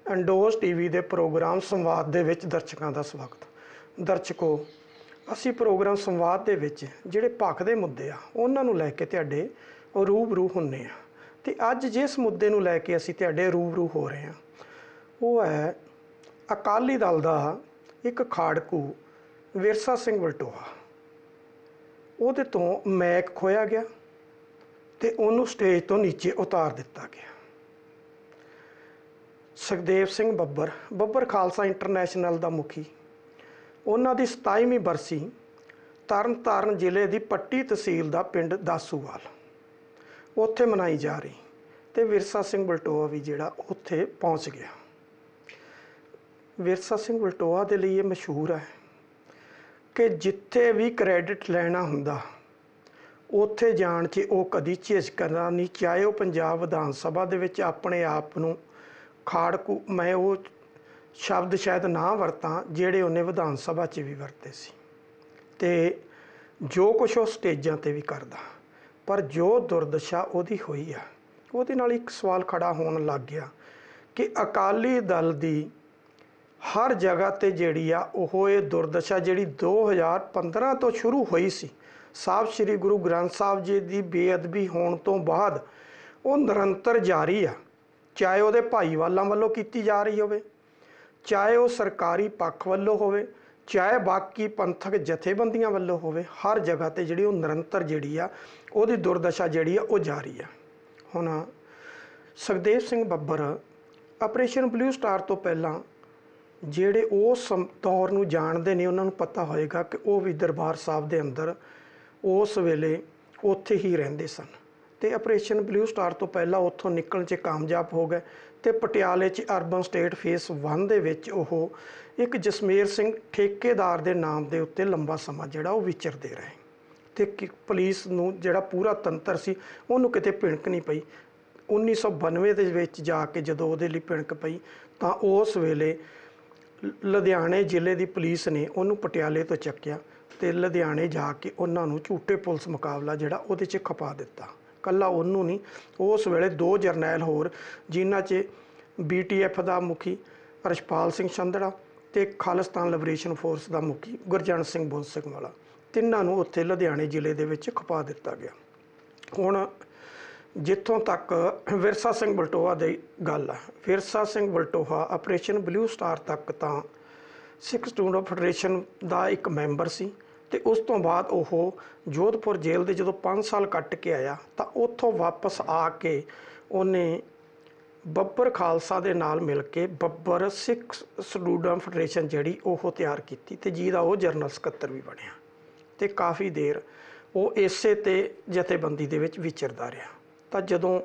ਐਂਡੋਜ਼ TV ਦੇ programme ਸੰਵਾਦ ਦੇ ਵਿੱਚ ਦਰਸ਼ਕਾਂ ਦਾ ਸਵਾਗਤ। ਦਰਸ਼ਕੋ, ਅਸੀਂ ਪ੍ਰੋਗਰਾਮ ਸੰਵਾਦ ਦੇ ਵਿੱਚ ਜਿਹੜੇ ਭਖਦੇ ਮੁੱਦੇ ਆ ਉਹਨਾਂ ਨੂੰ ਲੈ ਕੇ ਤੁਹਾਡੇ ਰੂਬਰੂ ਹੁੰਨੇ ਆ ਤੇ ਅੱਜ ਜਿਸ ਮੁੱਦੇ ਨੂੰ ਲੈ ਕੇ ਅਸੀਂ ਤੁਹਾਡੇ ਰੂਬਰੂ ਹੋ ਰਹੇ ਹਾਂ ਉਹ ਹੈ ਅਕਾਲੀ ਦਲ ਦਾ ਇੱਕ ਖਾੜਕੂ ਵਿਰਸਾ ਸਿੰਘ ਵਲਟੋਹਾ। ਉਹਦੇ ਤੋਂ ਮੈਕ ਖੋਇਆ ਗਿਆ ਤੇ ਉਹਨੂੰ ਸਟੇਜ ਤੋਂ ਨੀਚੇ ਉਤਾਰ ਦਿੱਤਾ ਗਿਆ। ਸੁਖਦੇਵ ਸਿੰਘ ਬੱਬਰ ਖਾਲਸਾ ਇੰਟਰਨੈਸ਼ਨਲ ਦਾ ਮੁਖੀ, ਉਹਨਾਂ ਦੀ 27ਵੀਂ ਬਰਸੀ ਤਰਨਤਾਰਨ ਜ਼ਿਲ੍ਹੇ ਦੀ ਪੱਟੀ ਤਹਿਸੀਲ ਦਾ ਪਿੰਡ ਦਾਸੂਵਾਲ ਉੱਥੇ ਮਨਾਈ ਜਾ ਰਹੀ ਤੇ ਵਿਰਸਾ ਸਿੰਘ ਵਲਟੋਹਾ ਵੀ ਜਿਹੜਾ ਉੱਥੇ ਪਹੁੰਚ ਗਿਆ। ਵਿਰਸਾ ਸਿੰਘ ਵਲਟੋਹਾ ਦੇ ਲਈ ਇਹ ਮਸ਼ਹੂਰ ਹੈ ਕਿ ਜਿੱਥੇ ਵੀ ਕ੍ਰੈਡਿਟ ਲੈਣਾ ਹੁੰਦਾ ਉੱਥੇ ਜਾਣ 'ਚ ਉਹ ਕਦੀ ਝਿਜਕਣਾ ਨਹੀਂ, ਚਾਹੇ ਉਹ ਪੰਜਾਬ ਵਿਧਾਨ ਸਭਾ ਦੇ ਵਿੱਚ ਆਪਣੇ ਆਪ ਨੂੰ ਖਾੜਕੂ, ਮੈਂ ਉਹ ਸ਼ਬਦ ਸ਼ਾਇਦ ਨਾ ਵਰਤਾਂ ਜਿਹੜੇ ਉਹਨੇ ਵਿਧਾਨ ਸਭਾ 'ਚ ਵੀ ਵਰਤੇ ਸੀ, ਤੇ ਜੋ ਕੁਛ ਉਹ ਸਟੇਜਾਂ 'ਤੇ ਵੀ ਕਰਦਾ। ਪਰ ਜੋ ਦੁਰਦਸ਼ਾ ਉਹਦੀ ਹੋਈ ਆ ਉਹਦੇ ਨਾਲ ਇੱਕ ਸਵਾਲ ਖੜਾ ਹੋਣ ਲੱਗ ਗਿਆ ਕਿ ਅਕਾਲੀ ਦਲ ਦੀ ਹਰ ਜਗ੍ਹਾ 'ਤੇ ਜਿਹੜੀ ਆ ਉਹ ਇਹ ਦੁਰਦਸ਼ਾ ਜਿਹੜੀ 2015 ਤੋਂ ਸ਼ੁਰੂ ਹੋਈ ਸੀ, ਸਾਹਿਬ ਸ੍ਰੀ ਗੁਰੂ ਗ੍ਰੰਥ ਸਾਹਿਬ ਜੀ ਦੀ ਬੇਅਦਬੀ ਹੋਣ ਤੋਂ ਬਾਅਦ ਉਹ ਨਿਰੰਤਰ ਜਾਰੀ ਆ। ਚਾਹੇ ਉਹਦੇ ਭਾਈਵਾਲਾਂ ਵੱਲੋਂ ਕੀਤੀ ਜਾ ਰਹੀ ਹੋਵੇ, ਚਾਹੇ ਉਹ ਸਰਕਾਰੀ ਪੱਖ ਵੱਲੋਂ ਹੋਵੇ, ਚਾਹੇ ਬਾਕੀ ਪੰਥਕ ਜਥੇਬੰਦੀਆਂ ਵੱਲੋਂ ਹੋਵੇ, ਹਰ ਜਗ੍ਹਾ 'ਤੇ ਜਿਹੜੀ ਉਹ ਨਿਰੰਤਰ ਜਿਹੜੀ ਆ ਉਹਦੀ ਦੁਰਦਸ਼ਾ ਜਿਹੜੀ ਆ ਉਹ ਜਾਰੀ ਆ। ਹੁਣ ਸੁਖਦੇਵ ਸਿੰਘ ਬੱਬਰ ਆਪਰੇਸ਼ਨ ਬਲੂ ਸਟਾਰ ਤੋਂ ਪਹਿਲਾਂ ਜਿਹੜੇ ਉਸ ਦੌਰ ਨੂੰ ਜਾਣਦੇ ਨੇ ਉਹਨਾਂ ਨੂੰ ਪਤਾ ਹੋਏਗਾ ਕਿ ਉਹ ਵੀ ਦਰਬਾਰ ਸਾਹਿਬ ਦੇ ਅੰਦਰ ਉਸ ਵੇਲੇ ਉੱਥੇ ਹੀ ਰਹਿੰਦੇ ਸਨ ਤੇ ਆਪਰੇਸ਼ਨ ਬਲੂ ਸਟਾਰ ਤੋਂ ਪਹਿਲਾਂ ਉੱਥੋਂ ਨਿਕਲਣ 'ਚ ਕਾਮਯਾਬ ਹੋ ਗਏ ਤੇ ਪਟਿਆਲੇ 'ਚ ਅਰਬਨ ਸਟੇਟ ਫੇਸ 1 ਦੇ ਵਿੱਚ ਉਹ ਇੱਕ ਜਸਮੇਰ ਸਿੰਘ ਠੇਕੇਦਾਰ ਦੇ ਨਾਮ ਦੇ ਉੱਤੇ ਲੰਬਾ ਸਮਾਂ ਜਿਹੜਾ ਉਹ ਵਿਚਰਦੇ ਰਹੇ ਤੇ ਪੁਲਿਸ ਨੂੰ ਜਿਹੜਾ ਪੂਰਾ ਤੰਤਰ ਸੀ ਉਹਨੂੰ ਕਿਤੇ ਭਿਣਕ ਨਹੀਂ ਪਈ। 1992 ਦੇ ਵਿੱਚ ਜਾ ਕੇ ਜਦੋਂ ਉਹਦੇ ਲਈ ਭਿਣਕ ਪਈ ਤਾਂ ਉਸ ਵੇਲੇ ਲੁਧਿਆਣੇ ਜ਼ਿਲ੍ਹੇ ਦੀ ਪੁਲਿਸ ਨੇ ਉਹਨੂੰ ਪਟਿਆਲੇ ਤੋਂ ਚੱਕਿਆ ਤੇ ਲੁਧਿਆਣੇ ਜਾ ਕੇ ਉਹਨਾਂ ਨੂੰ ਝੂਠੇ ਪੁਲਿਸ ਮੁਕਾਬਲਾ ਜਿਹੜਾ ਉਹਦੇ 'ਚ ਖਪਾ ਦਿੱਤਾ। ਕੱਲਾ ਉਹਨੂੰ ਨਹੀਂ, ਉਸ ਵੇਲੇ 2 ਜਰਨੈਲ ਹੋਰ ਜਿਨ੍ਹਾਂ 'ਚ BTF ਦਾ ਮੁਖੀ ਰਛਪਾਲ ਸਿੰਘ ਸੰਧੜਾ ਤੇ ਖਾਲਿਸਤਾਨ ਲਿਬਰੇਸ਼ਨ ਫੋਰਸ ਦਾ ਮੁਖੀ ਗੁਰਜੰਟ ਸਿੰਘ ਬੁੱਲ ਸਿੰਘ ਵਾਲਾ, ਤਿੰਨਾਂ ਨੂੰ ਉੱਥੇ ਲੁਧਿਆਣੇ ਜ਼ਿਲ੍ਹੇ ਦੇ ਵਿੱਚ ਖਪਾ ਦਿੱਤਾ ਗਿਆ। ਹੁਣ ਜਿੱਥੋਂ ਤੱਕ ਵਿਰਸਾ ਸਿੰਘ ਵਲਟੋਹਾ ਦੀ ਗੱਲ ਆ, Virsa Singh Valtoha operation blue star ਤੱਕ ਤਾਂ ਸਿੱਖ ਸਟੂਡੈਂਟ ਫੈਡਰੇਸ਼ਨ ਦਾ ਇੱਕ ਮੈਂਬਰ ਸੀ ਤੇ ਉਸ ਤੋਂ ਬਾਅਦ ਉਹ ਜੋਧਪੁਰ ਜੇਲ੍ਹ ਦੇ ਜਦੋਂ 5 ਸਾਲ ਕੱਟ ਕੇ ਆਇਆ ਤਾਂ ਉੱਥੋਂ ਵਾਪਸ ਆ ਕੇ ਉਹਨੇ ਬੱਬਰ ਖਾਲਸਾ ਦੇ ਨਾਲ ਮਿਲ ਕੇ ਬੱਬਰ ਸਿੱਖ ਸਟੂਡੈਂਟ ਫੈਡਰੇਸ਼ਨ ਜਿਹੜੀ ਉਹ ਤਿਆਰ ਕੀਤੀ ਤੇ ਜਿਹਦਾ ਉਹ ਜਨਰਲ ਸਕੱਤਰ ਵੀ ਬਣਿਆ ਤੇ ਕਾਫੀ ਦੇਰ ਉਹ ਇਸੇ ਤੇ ਜਥੇਬੰਦੀ ਦੇ ਵਿੱਚ ਵਿਚਰਦਾ ਰਿਹਾ। ਤਾਂ ਜਦੋਂ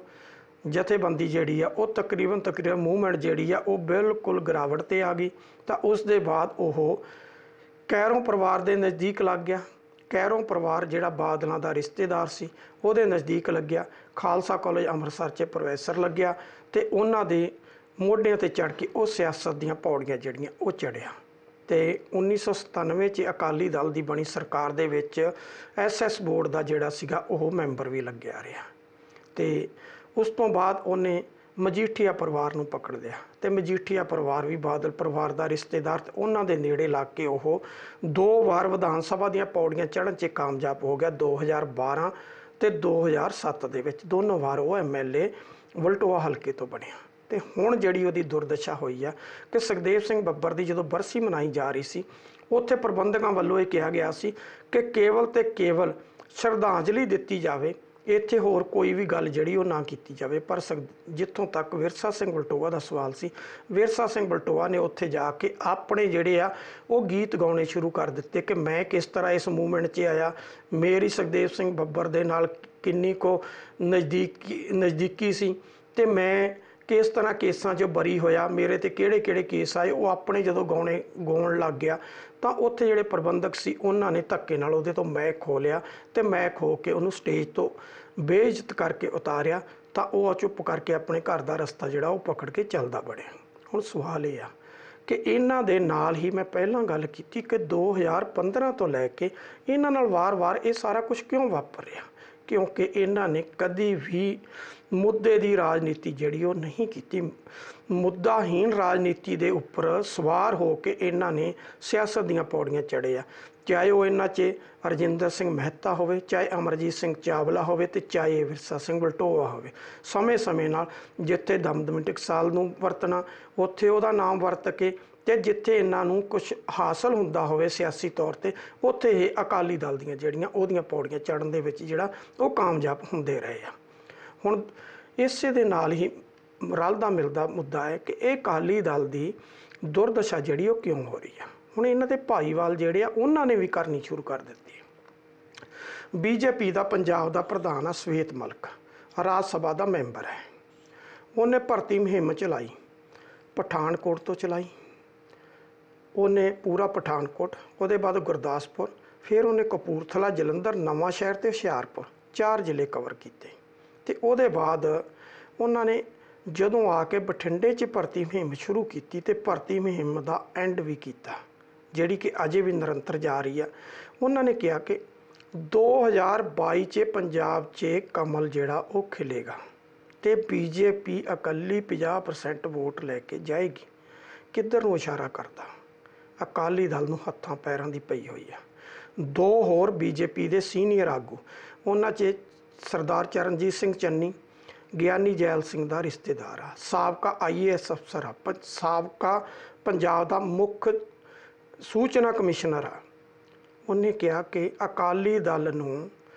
ਜਥੇਬੰਦੀ ਜਿਹੜੀ ਆ ਉਹ ਤਕਰੀਬਨ ਮੂਵਮੈਂਟ ਜਿਹੜੀ ਆ ਉਹ ਬਿਲਕੁਲ ਗਿਰਾਵਟ 'ਤੇ ਆ ਗਈ ਤਾਂ ਉਸ ਦੇ ਬਾਅਦ ਉਹ ਕੈਰੋਂ ਪਰਿਵਾਰ ਦੇ ਨਜ਼ਦੀਕ ਲੱਗ ਗਿਆ। ਕੈਰੋਂ ਪਰਿਵਾਰ ਜਿਹੜਾ ਬਾਦਲਾਂ ਦਾ ਰਿਸ਼ਤੇਦਾਰ ਸੀ ਉਹਦੇ ਨਜ਼ਦੀਕ ਲੱਗਿਆ। ਖਾਲਸਾ ਕਾਲਜ ਅੰਮ੍ਰਿਤਸਰ 'ਚ ਪ੍ਰੋਫੈਸਰ ਲੱਗਿਆ ਤੇ ਉਹਨਾਂ ਦੇ ਮੋਢਿਆਂ 'ਤੇ ਚੜ੍ਹ ਕੇ ਉਹ ਸਿਆਸਤ ਦੀਆਂ ਪੌੜੀਆਂ ਜਿਹੜੀਆਂ ਉਹ ਚੜ੍ਹਿਆ ਤੇ 1997 'ਚ ਅਕਾਲੀ ਦਲ ਦੀ ਬਣੀ ਸਰਕਾਰ ਦੇ ਵਿੱਚ SS ਬੋਰਡ ਦਾ ਜਿਹੜਾ ਸੀਗਾ ਉਹ ਮੈਂਬਰ ਵੀ ਲੱਗਿਆ ਰਿਹਾ ਤੇ ਉਸ ਤੋਂ ਬਾਅਦ ਉਹਨੇ ਮਜੀਠੀਆ ਪਰਿਵਾਰ ਨੂੰ ਪਕੜ ਲਿਆ ਤੇ ਮਜੀਠੀਆ ਪਰਿਵਾਰ ਵੀ ਬਾਦਲ ਪਰਿਵਾਰ ਦਾ ਰਿਸ਼ਤੇਦਾਰ ਤੇ ਉਹਨਾਂ ਦੇ ਨੇੜੇ ਲੱਗ ਕੇ ਉਹ 2 ਵਾਰ ਵਿਧਾਨ ਸਭਾ ਦੀਆਂ ਪੌੜੀਆਂ ਚੜ੍ਹਨ 'ਚ ਕਾਮਯਾਬ ਹੋ ਗਿਆ। 2012 ਤੇ 2007 ਦੇ ਵਿੱਚ ਦੋਨੋਂ ਵਾਰ ਉਹ MLA ਵਲਟੋਹਾ ਹਲਕੇ ਤੋਂ ਬਣਿਆ ਤੇ ਹੁਣ ਜਿਹੜੀ ਉਹਦੀ ਦੁਰਦਸ਼ਾ ਹੋਈ ਆ ਕਿ ਸੁਖਦੇਵ ਸਿੰਘ ਬੱਬਰ ਦੀ ਜਦੋਂ ਬਰਸੀ ਮਨਾਈ ਜਾ ਰਹੀ ਸੀ ਉੱਥੇ ਪ੍ਰਬੰਧਕਾਂ ਵੱਲੋਂ ਇਹ ਕਿਹਾ ਗਿਆ ਸੀ ਕਿ ਕੇਵਲ ਤੇ ਕੇਵਲ ਸ਼ਰਧਾਂਜਲੀ ਦਿੱਤੀ ਜਾਵੇ, ਇੱਥੇ ਹੋਰ ਕੋਈ ਵੀ ਗੱਲ ਜਿਹੜੀ ਉਹ ਨਾ ਕੀਤੀ ਜਾਵੇ। ਪਰ ਜਿੱਥੋਂ ਤੱਕ ਵਿਰਸਾ ਸਿੰਘ ਵਲਟੋਹਾ ਦਾ ਸਵਾਲ ਸੀ, ਵਿਰਸਾ ਸਿੰਘ ਵਲਟੋਹਾ ਨੇ ਉੱਥੇ ਜਾ ਕੇ ਆਪਣੇ ਜਿਹੜੇ ਆ ਉਹ ਗੀਤ ਗਾਉਣੇ ਸ਼ੁਰੂ ਕਰ ਦਿੱਤੇ ਕਿ ਮੈਂ ਕਿਸ ਤਰ੍ਹਾਂ ਇਸ ਮੂਵਮੈਂਟ 'ਚ ਆਇਆ, ਮੇਰੀ ਸੁਖਦੇਵ ਸਿੰਘ ਬੱਬਰ ਦੇ ਨਾਲ ਕਿੰਨੀ ਕੁ ਨਜ਼ਦੀਕੀ ਸੀ ਤੇ ਮੈਂ ਕਿਸ ਤਰ੍ਹਾਂ ਕੇਸਾਂ 'ਚ ਬਰੀ ਹੋਇਆ, ਮੇਰੇ ਤੇ ਕਿਹੜੇ ਕੇਸ ਆਏ, ਉਹ ਆਪਣੇ ਜਦੋਂ ਗਾਉਣ ਲੱਗ ਗਿਆ ਤਾਂ ਉੱਥੇ ਜਿਹੜੇ ਪ੍ਰਬੰਧਕ ਸੀ ਉਹਨਾਂ ਨੇ ਧੱਕੇ ਨਾਲ ਉਹਦੇ ਤੋਂ ਮੈਕ ਖੋਹ ਲਿਆ ਤੇ ਮੈਕ ਖੋਹ ਕੇ ਉਹਨੂੰ ਸਟੇਜ ਤੋਂ ਬੇਇੱਜ਼ਤ ਕਰਕੇ ਉਤਾਰਿਆ ਤਾਂ ਉਹ ਚੁੱਪ ਕਰਕੇ ਆਪਣੇ ਘਰ ਦਾ ਰਸਤਾ ਜਿਹੜਾ ਉਹ ਪਕੜ ਕੇ ਚੱਲਦਾ ਬਣਿਆ। ਹੁਣ ਸਵਾਲ ਇਹ ਆ ਕਿ ਇਹਨਾਂ ਦੇ ਨਾਲ ਹੀ ਮੈਂ ਪਹਿਲਾਂ ਗੱਲ ਕੀਤੀ ਕਿ 2015 ਤੋਂ ਲੈ ਕੇ ਇਹਨਾਂ ਨਾਲ ਵਾਰ-ਵਾਰ ਇਹ ਸਾਰਾ ਕੁਝ ਕਿਉਂ ਵਾਪਰ ਰਿਹਾ, ਕਿਉਂਕਿ ਇਹਨਾਂ ਨੇ ਕਦੀ ਵੀ ਮੁੱਦੇ ਦੀ ਰਾਜਨੀਤੀ ਜਿਹੜੀ ਉਹ ਨਹੀਂ ਕੀਤੀ। ਮੁੱਦਾਹੀਨ ਰਾਜਨੀਤੀ ਦੇ ਉੱਪਰ ਸਵਾਰ ਹੋ ਕੇ ਇਹਨਾਂ ਨੇ ਸਿਆਸਤ ਦੀਆਂ ਪੌੜੀਆਂ ਚੜ੍ਹੇ ਆ। ਚਾਹੇ ਉਹ ਇਹਨਾਂ 'ਚ ਰਜਿੰਦਰ ਸਿੰਘ ਮਹਿਤਾ ਹੋਵੇ, ਚਾਹੇ ਅਮਰਜੀਤ ਸਿੰਘ ਚਾਵਲਾ ਹੋਵੇ, ਤੇ ਚਾਹੇ ਵਿਰਸਾ ਸਿੰਘ ਵਲਟੋਆ ਹੋਵੇ। ਸਮੇਂ ਨਾਲ ਜਿੱਥੇ ਦਮਦਮੀ ਟਕਸਾਲ ਨੂੰ ਵਰਤਣਾ ਉੱਥੇ ਉਹਦਾ ਨਾਮ ਵਰਤ ਕੇ, ਤੇ ਜਿੱਥੇ ਇਹਨਾਂ ਨੂੰ ਕੁਝ ਹਾਸਲ ਹੁੰਦਾ ਹੋਵੇ ਸਿਆਸੀ ਤੌਰ ਤੇ, ਉੱਥੇ ਇਹ ਅਕਾਲੀ ਦਲ ਦੀਆਂ ਜਿਹੜੀਆਂ ਉਹਦੀਆਂ ਪੌੜੀਆਂ ਚੜ੍ਹਨ ਦੇ ਵਿੱਚ ਜਿਹੜਾ ਉਹ ਕਾਮਯਾਬ ਹੁੰਦੇ ਰਹੇ ਆ। ਹੁਣ ਇਸੇ ਦੇ ਨਾਲ ਹੀ ਰਲਦਾ ਮਿਲਦਾ ਮੁੱਦਾ ਹੈ ਕਿ ਇਹ ਅਕਾਲੀ ਦਲ ਦੀ ਦੁਰਦਸ਼ਾ ਜਿਹੜੀ ਉਹ ਕਿਉਂ ਹੋ ਰਹੀ ਆ। ਹੁਣ ਇਹਨਾਂ ਦੇ ਭਾਈਵਾਲ ਜਿਹੜੇ ਆ ਉਹਨਾਂ ਨੇ ਵੀ ਕਰਨੀ ਸ਼ੁਰੂ ਕਰ ਦਿੱਤੀ ਹੈ। ਬੀਜੇਪੀ ਦਾ ਪੰਜਾਬ ਦਾ ਪ੍ਰਧਾਨ ਆ ਸ਼ਵੇਤ ਮਲਿਕ, ਰਾਜ ਸਭਾ ਦਾ ਮੈਂਬਰ ਹੈ। ਉਹਨੇ ਭਰਤੀ ਮੁਹਿੰਮ ਚਲਾਈ, ਪਠਾਨਕੋਟ ਤੋਂ ਚਲਾਈ। ਉਹਨੇ ਪੂਰਾ ਪਠਾਨਕੋਟ, ਉਹਦੇ ਬਾਅਦ ਗੁਰਦਾਸਪੁਰ, ਫਿਰ ਉਹਨੇ ਕਪੂਰਥਲਾ, ਜਲੰਧਰ, ਨਵਾਂ ਸ਼ਹਿਰ ਤੇ ਹੁਸ਼ਿਆਰਪੁਰ 4 ਜ਼ਿਲ੍ਹੇ ਕਵਰ ਕੀਤੇ। ਤੇ ਉਹਦੇ ਬਾਅਦ ਉਹਨਾਂ ਨੇ ਜਦੋਂ ਆ ਕੇ ਬਠਿੰਡੇ 'ਚ ਭਰਤੀ ਮੁਹਿੰਮ ਸ਼ੁਰੂ ਕੀਤੀ ਤੇ ਭਰਤੀ ਮੁਹਿੰਮ ਦਾ ਐਂਡ ਵੀ ਕੀਤਾ, ਜਿਹੜੀ ਕਿ ਅਜੇ ਵੀ ਨਿਰੰਤਰ ਜਾ ਰਹੀ ਆ। ਉਹਨਾਂ ਨੇ ਕਿਹਾ ਕਿ 2022 'ਚ ਪੰਜਾਬ 'ਚ ਕਮਲ ਜਿਹੜਾ ਉਹ ਖਿਲੇਗਾ ਤੇ ਬੀਜੇਪੀ ਇਕੱਲੀ 50% ਵੋਟ ਲੈ ਕੇ ਜਾਏਗੀ। ਕਿੱਧਰ ਨੂੰ ਇਸ਼ਾਰਾ ਕਰਦਾ? ਅਕਾਲੀ ਦਲ ਨੂੰ ਹੱਥਾਂ ਪੈਰਾਂ ਦੀ ਪਈ ਹੋਈ ਆ। 2 ਹੋਰ ਬੀਜੇਪੀ ਦੇ ਸੀਨੀਅਰ ਆਗੂ, ਉਹਨਾਂ 'ਚ ਸਰਦਾਰ ਚਰਨਜੀਤ ਸਿੰਘ ਚੰਨੀ, ਗਿਆਨੀ ਜੈਲ ਸਿੰਘ ਦਾ ਰਿਸ਼ਤੇਦਾਰ ਆ, ਸਾਬਕਾ IAS ਅਫਸਰ ਆ, ਸਾਬਕਾ ਪੰਜਾਬ ਦਾ ਮੁੱਖ ਸੂਚਨਾ ਕਮਿਸ਼ਨਰ ਆ। ਉਹਨੇ ਕਿਹਾ ਕਿ ਅਕਾਲੀ ਦਲ ਨੂੰ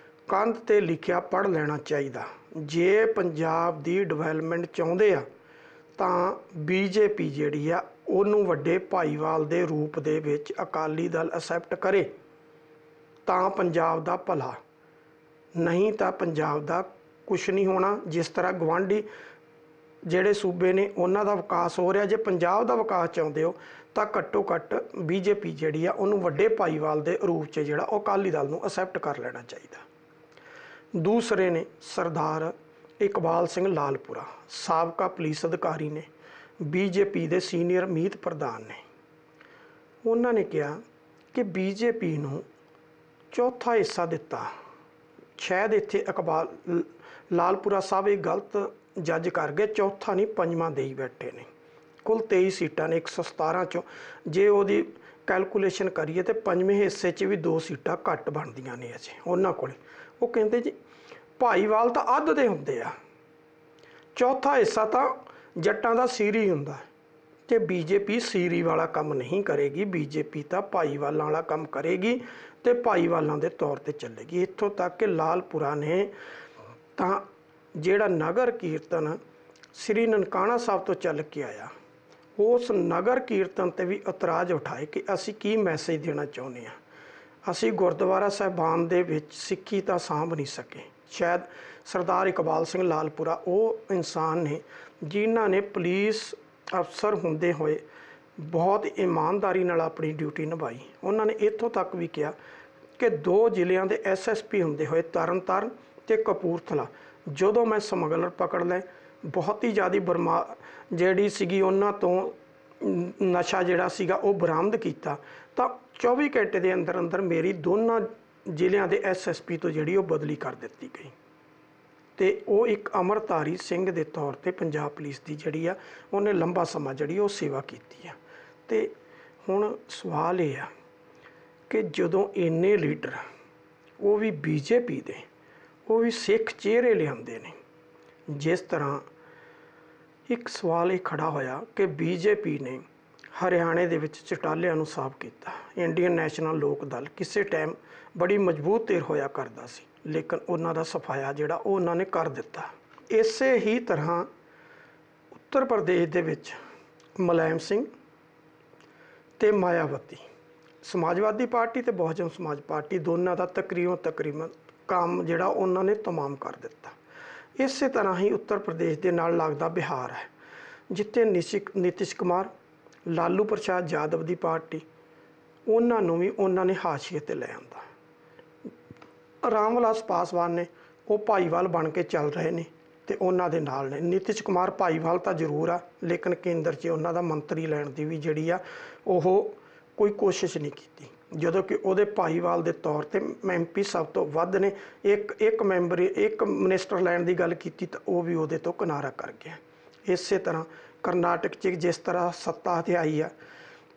ਕੰਧ ਤੇ ਲਿਖਿਆ ਪੜ੍ਹ ਲੈਣਾ ਚਾਹੀਦਾ। ਜੇ ਪੰਜਾਬ ਦੀ ਡਿਵੈਲਪਮੈਂਟ ਚਾਹੁੰਦੇ ਆ ਤਾਂ ਬੀਜੇਪੀ ਜਿਹੜੀ ਆ ਉਹਨੂੰ ਵੱਡੇ ਭਾਈਵਾਲ ਦੇ ਰੂਪ ਦੇ ਵਿੱਚ ਅਕਾਲੀ ਦਲ ਅਸੈਪਟ ਕਰੇ ਤਾਂ ਪੰਜਾਬ ਦਾ ਭਲਾ, ਨਹੀਂ ਤਾਂ ਪੰਜਾਬ ਦਾ ਕੁਛ ਨਹੀਂ ਹੋਣਾ। ਜਿਸ ਤਰ੍ਹਾਂ ਗਵਾਂਢੀ ਜਿਹੜੇ ਸੂਬੇ ਨੇ ਉਹਨਾਂ ਦਾ ਵਿਕਾਸ ਹੋ ਰਿਹਾ, ਜੇ ਪੰਜਾਬ ਦਾ ਵਿਕਾਸ ਚਾਹੁੰਦੇ ਹੋ ਤਾਂ ਘੱਟੋ ਘੱਟ ਬੀਜੇਪੀ ਜਿਹੜੀ ਆ ਉਹਨੂੰ ਵੱਡੇ ਭਾਈਵਾਲ ਦੇ ਰੂਪ 'ਚ ਜਿਹੜਾ ਉਹ ਅਕਾਲੀ ਦਲ ਨੂੰ ਅਸੈਪਟ ਕਰ ਲੈਣਾ ਚਾਹੀਦਾ। ਦੂਸਰੇ ਨੇ ਸਰਦਾਰ ਇਕਬਾਲ ਸਿੰਘ ਲਾਲਪੁਰਾ, ਸਾਬਕਾ ਪੁਲਿਸ ਅਧਿਕਾਰੀ ਨੇ, ਬੀਜੇਪੀ ਦੇ ਸੀਨੀਅਰ ਮੀਤ ਪ੍ਰਧਾਨ ਨੇ। ਉਹਨਾਂ ਨੇ ਕਿਹਾ ਕਿ ਬੀਜੇਪੀ ਨੂੰ ਚੌਥਾ ਹਿੱਸਾ ਦਿੱਤਾ। ਸ਼ਾਇਦ ਇੱਥੇ ਇਕਬਾਲ ਲਾਲਪੁਰਾ ਸਾਹਿਬ ਇਹ ਗਲਤ ਜੱਜ ਕਰ ਗਏ, ਚੌਥਾ ਨਹੀਂ 5ਵਾਂ ਦੇਈ ਬੈਠੇ ਨੇ। ਕੁੱਲ 23 ਸੀਟਾਂ ਨੇ 117 ਚੋਂ। ਜੇ ਉਹਦੀ ਕੈਲਕੂਲੇਸ਼ਨ ਕਰੀਏ ਤੇ 5ਵੇਂ ਹਿੱਸੇ 'ਚ ਵੀ 2 ਸੀਟਾਂ ਘੱਟ ਬਣਦੀਆਂ ਨੇ ਅਜੇ ਉਹਨਾਂ ਕੋਲ। ਉਹ ਕਹਿੰਦੇ ਜੀ ਭਾਈਵਾਲ ਤਾਂ ਅੱਧ ਦੇ ਹੁੰਦੇ ਆ, ਚੌਥਾ ਹਿੱਸਾ ਤਾਂ ਜੱਟਾਂ ਦਾ ਸੀਰੀ ਹੁੰਦਾ ਤੇ ਬੀਜੇਪੀ ਸੀਰੀ ਵਾਲਾ ਕੰਮ ਨਹੀਂ ਕਰੇਗੀ। ਬੀਜੇਪੀ ਤਾਂ ਭਾਈਵਾਲਾਂ ਵਾਲਾ ਕੰਮ ਕਰੇਗੀ ਤੇ ਭਾਈਵਾਲਾਂ ਦੇ ਤੌਰ ਤੇ ਚੱਲੇਗੀ। ਇੱਥੋਂ ਤੱਕ ਕਿ ਲਾਲਪੁਰਾ ਨੇ ਤਾਂ ਜਿਹੜਾ ਨਗਰ ਕੀਰਤਨ ਸ੍ਰੀ ਨਨਕਾਣਾ ਸਾਹਿਬ ਤੋਂ ਚੱਲ ਕੇ ਆਇਆ, ਉਸ ਨਗਰ ਕੀਰਤਨ ਤੇ ਵੀ ਇਤਰਾਜ਼ ਉਠਾਏ ਕਿ ਅਸੀਂ ਕੀ ਮੈਸੇਜ ਦੇਣਾ ਚਾਹੁੰਦੇ ਹਾਂ। ਅਸੀਂ ਗੁਰਦੁਆਰਾ ਸਾਹਿਬਾਨ ਦੇ ਵਿੱਚ ਸਿੱਖੀ ਤਾਂ ਸਾਂਭ ਨਹੀਂ ਸਕੇ। ਸ਼ਾਇਦ ਸਰਦਾਰ ਇਕਬਾਲ ਸਿੰਘ ਲਾਲਪੁਰਾ ਉਹ ਇਨਸਾਨ ਨੇ ਜਿਨ੍ਹਾਂ ਨੇ ਪੁਲਿਸ ਅਫਸਰ ਹੁੰਦੇ ਹੋਏ ਬਹੁਤ ਇਮਾਨਦਾਰੀ ਨਾਲ ਆਪਣੀ ਡਿਊਟੀ ਨਿਭਾਈ। ਉਹਨਾਂ ਨੇ ਇੱਥੋਂ ਤੱਕ ਵੀ ਕਿਹਾ ਕਿ 2 ਜ਼ਿਲ੍ਹਿਆਂ ਦੇ SSP ਹੁੰਦੇ ਹੋਏ ਤਰਨਤਾਰਨ ਤੇ ਕਪੂਰਥਲਾ, ਜਦੋਂ ਮੈਂ ਸਮਗਲਰ ਪਕੜ ਲਏ, ਬਹੁਤ ਹੀ ਜ਼ਿਆਦਾ ਜਿਹੜੀ ਸੀਗੀ ਉਹਨਾਂ ਤੋਂ ਨਸ਼ਾ ਜਿਹੜਾ ਸੀਗਾ ਉਹ ਬਰਾਮਦ ਕੀਤਾ, ਤਾਂ 24 ਘੰਟੇ ਦੇ ਅੰਦਰ ਅੰਦਰ ਮੇਰੀ ਦੋਨਾਂ ਜ਼ਿਲ੍ਹਿਆਂ ਦੇ SSP ਤੋਂ ਜਿਹੜੀ ਉਹ ਬਦਲੀ ਕਰ ਦਿੱਤੀ ਗਈ ਤੇ ਉਹ ਇੱਕ ਅਮਰਤਾਰੀ ਸਿੰਘ ਦੇ ਤੌਰ ਤੇ ਪੰਜਾਬ ਪੁਲਿਸ ਦੀ ਜਿਹੜੀ ਆ ਉਹਨੇ ਲੰਬਾ ਸਮਾਂ ਜਿਹੜੀ ਉਹ ਸੇਵਾ ਕੀਤੀ ਆ। ਤੇ ਹੁਣ ਸਵਾਲ ਇਹ ਆ ਕਿ ਜਦੋਂ ਇੰਨੇ ਲੀਡਰ, ਉਹ ਵੀ ਬੀਜੇਪੀ ਦੇ, ਉਹ ਵੀ ਸਿੱਖ ਚਿਹਰੇ ਲਿਆਉਂਦੇ ਨੇ, ਜਿਸ ਤਰ੍ਹਾਂ ਇੱਕ ਸਵਾਲ ਇਹ ਖੜਾ ਹੋਇਆ ਕਿ ਬੀਜੇਪੀ ਨੇ ਹਰਿਆਣੇ ਦੇ ਵਿੱਚ ਚਟਾਲਿਆਂ ਨੂੰ ਸਾਫ਼ ਕੀਤਾ। ਇੰਡੀਅਨ ਨੈਸ਼ਨਲ ਲੋਕ ਦਲ ਕਿਸੇ ਟਾਈਮ ਬੜੀ ਮਜ਼ਬੂਤ ਧਿਰ ਹੋਇਆ ਕਰਦਾ ਸੀ, ਲੇਕਿਨ ਉਹਨਾਂ ਦਾ ਸਫਾਇਆ ਜਿਹੜਾ ਉਹ ਉਹਨਾਂ ਨੇ ਕਰ ਦਿੱਤਾ। ਇਸੇ ਹੀ ਤਰ੍ਹਾਂ ਉੱਤਰ ਪ੍ਰਦੇਸ਼ ਦੇ ਵਿੱਚ ਮੁਲਾਇਮ ਸਿੰਘ ਤੇ ਮਾਇਆਵਤੀ, ਸਮਾਜਵਾਦੀ ਪਾਰਟੀ ਤੇ ਬਹੁਜਨ ਸਮਾਜ ਪਾਰਟੀ ਦੋਨਾਂ ਦਾ ਤਕਰੀਬਨ ਕੰਮ ਜਿਹੜਾ ਉਹਨਾਂ ਨੇ ਤਮਾਮ ਕਰ ਦਿੱਤਾ। ਇਸੇ ਤਰ੍ਹਾਂ ਹੀ ਉੱਤਰ ਪ੍ਰਦੇਸ਼ ਦੇ ਨਾਲ ਲੱਗਦਾ ਬਿਹਾਰ ਹੈ, ਜਿੱਥੇ ਨਿਤਿਸ਼ ਕੁਮਾਰ, ਲਾਲੂ ਪ੍ਰਸਾਦ ਯਾਦਵ ਦੀ ਪਾਰਟੀ, ਉਹਨਾਂ ਨੂੰ ਵੀ ਉਹਨਾਂ ਨੇ ਹਾਸ਼ੀਏ 'ਤੇ ਲੈ ਆਂਦਾ। ਰਾਮ ਵਿਲਾਸ ਪਾਸਵਾਨ ਨੇ ਉਹ ਭਾਈਵਾਲ ਬਣ ਕੇ ਚੱਲ ਰਹੇ ਨੇ ਤੇ ਉਹਨਾਂ ਦੇ ਨਾਲ ਨੇ। ਨਿਤਿਸ਼ ਕੁਮਾਰ ਭਾਈਵਾਲ ਤਾਂ ਜ਼ਰੂਰ ਆ, ਲੇਕਿਨ ਕੇਂਦਰ 'ਚ ਉਹਨਾਂ ਦਾ ਮੰਤਰੀ ਲੈਣ ਦੀ ਵੀ ਜਿਹੜੀ ਆ ਉਹ ਕੋਈ ਕੋਸ਼ਿਸ਼ ਨਹੀਂ ਕੀਤੀ। ਜਦੋਂ ਕਿ ਉਹਦੇ ਭਾਈਵਾਲ ਦੇ ਤੌਰ ਤੇ MP ਸਭ ਤੋਂ ਵੱਧ ਨੇ। ਇੱਕ ਮਿਨਿਸਟਰ ਲੈਣ ਦੀ ਗੱਲ ਕੀਤੀ ਤਾਂ ਉਹ ਵੀ ਉਹਦੇ ਤੋਂ ਕਿਨਾਰਾ ਕਰ ਗਿਆ। ਇਸੇ ਤਰ੍ਹਾਂ ਕਰਨਾਟਕ 'ਚ ਜਿਸ ਤਰ੍ਹਾਂ ਸੱਤਾ ਹਥਿਆਈ ਆ,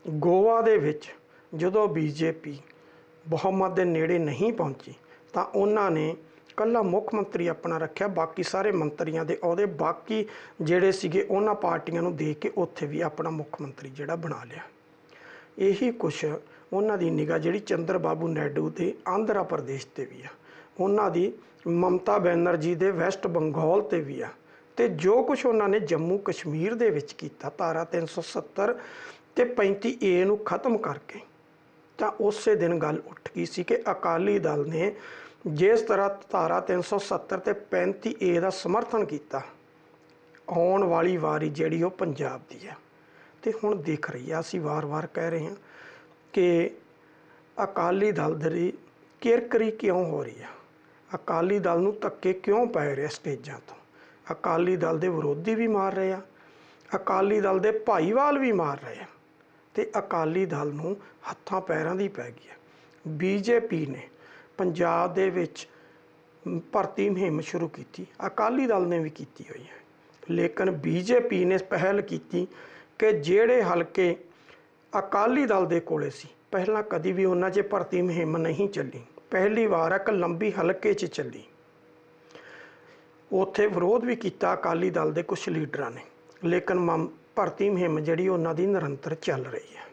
ਗੋਆ ਦੇ ਵਿੱਚ ਜਦੋਂ BJP ਬਹੁਮਤ ਦੇ ਨੇੜੇ ਨਹੀਂ ਪਹੁੰਚੀ ਤਾਂ ਉਹਨਾਂ ਨੇ ਕੱਲਾ ਮੁੱਖ ਮੰਤਰੀ ਆਪਣਾ ਰੱਖਿਆ, ਬਾਕੀ ਸਾਰੇ ਮੰਤਰੀਆਂ ਦੇ ਅਹੁਦੇ ਬਾਕੀ ਜਿਹੜੇ ਸੀਗੇ ਉਹਨਾਂ ਪਾਰਟੀਆਂ ਨੂੰ ਦੇ ਕੇ ਉੱਥੇ ਵੀ ਆਪਣਾ ਮੁੱਖ ਮੰਤਰੀ ਜਿਹੜਾ ਬਣਾ ਲਿਆ। ਇਹੀ ਕੁਛ ਉਹਨਾਂ ਦੀ ਨਿਗਾਹ ਜਿਹੜੀ ਚੰਦਰ ਬਾਬੂ ਨਾਇਡੂ ਦੇ ਆਂਧਰਾ ਪ੍ਰਦੇਸ਼ ਤੇ ਵੀ ਆ, ਉਹਨਾਂ ਦੀ ਮਮਤਾ ਬੈਨਰਜੀ ਦੇ ਵੈਸਟ ਬੰਗਾਲ ਤੇ ਵੀ ਆ, ਤੇ ਜੋ ਕੁਛ ਉਹਨਾਂ ਨੇ ਜੰਮੂ ਕਸ਼ਮੀਰ ਦੇ ਵਿੱਚ ਕੀਤਾ ਧਾਰਾ 370 ਤੇ 35A ਨੂੰ ਖਤਮ ਕਰਕੇ, ਤਾਂ ਉਸੇ ਦਿਨ ਗੱਲ ਉੱਠ ਗਈ ਸੀ ਕਿ ਅਕਾਲੀ ਦਲ ਨੇ ਜਿਸ ਤਰ੍ਹਾਂ ਧਾਰਾ 370 ਤੇ 35A ਦਾ ਸਮਰਥਨ ਕੀਤਾ, ਆਉਣ ਵਾਲੀ ਵਾਰੀ ਜਿਹੜੀ ਉਹ ਪੰਜਾਬ ਦੀ ਆ। ਤੇ ਹੁਣ ਦਿਖ ਰਹੀ ਆ, ਅਸੀਂ ਵਾਰ-ਵਾਰ ਕਹਿ ਰਹੇ ਹਾਂ ਕਿ ਅਕਾਲੀ ਦਲ ਦੀ ਕਿਰਕਰੀ ਕਿਉਂ ਹੋ ਰਹੀ ਆ, ਅਕਾਲੀ ਦਲ ਨੂੰ ਧੱਕੇ ਕਿਉਂ ਪੈ ਰਹੇ ਸਟੇਜਾਂ ਤੋਂ। ਅਕਾਲੀ ਦਲ ਦੇ ਵਿਰੋਧੀ ਵੀ ਮਾਰ ਰਹੇ ਆ, ਅਕਾਲੀ ਦਲ ਦੇ ਭਾਈਵਾਲ ਵੀ ਮਾਰ ਰਹੇ ਆ, ਤੇ ਅਕਾਲੀ ਦਲ ਨੂੰ ਹੱਥਾਂ ਪੈਰਾਂ ਦੀ ਪੈ ਗਈ ਹੈ। BJP ਨੇ ਪੰਜਾਬ ਦੇ ਵਿੱਚ ਭਰਤੀ ਮੁਹਿੰਮ ਸ਼ੁਰੂ ਕੀਤੀ, ਅਕਾਲੀ ਦਲ ਨੇ ਵੀ ਕੀਤੀ ਹੋਈ ਹੈ, ਲੇਕਿਨ BJP ਨੇ ਪਹਿਲ ਕੀਤੀ ਕਿ ਜਿਹੜੇ ਹਲਕੇ ਅਕਾਲੀ ਦਲ ਦੇ ਕੋਲੇ ਸੀ, ਪਹਿਲਾਂ ਕਦੀ ਵੀ ਉਹਨਾਂ 'ਚ ਭਰਤੀ ਮੁਹਿੰਮ ਨਹੀਂ ਚੱਲੀ, ਪਹਿਲੀ ਵਾਰ ਇੱਕ ਲੰਬੀ ਹਲਕੇ 'ਚ ਚੱਲੀ। ਉੱਥੇ ਵਿਰੋਧ ਵੀ ਕੀਤਾ ਅਕਾਲੀ ਦਲ ਦੇ ਕੁਝ ਲੀਡਰਾਂ ਨੇ, ਲੇਕਿਨ ਭਰਤੀ ਮੁਹਿੰਮ ਜਿਹੜੀ ਉਹਨਾਂ ਦੀ ਨਿਰੰਤਰ ਚੱਲ ਰਹੀ ਹੈ।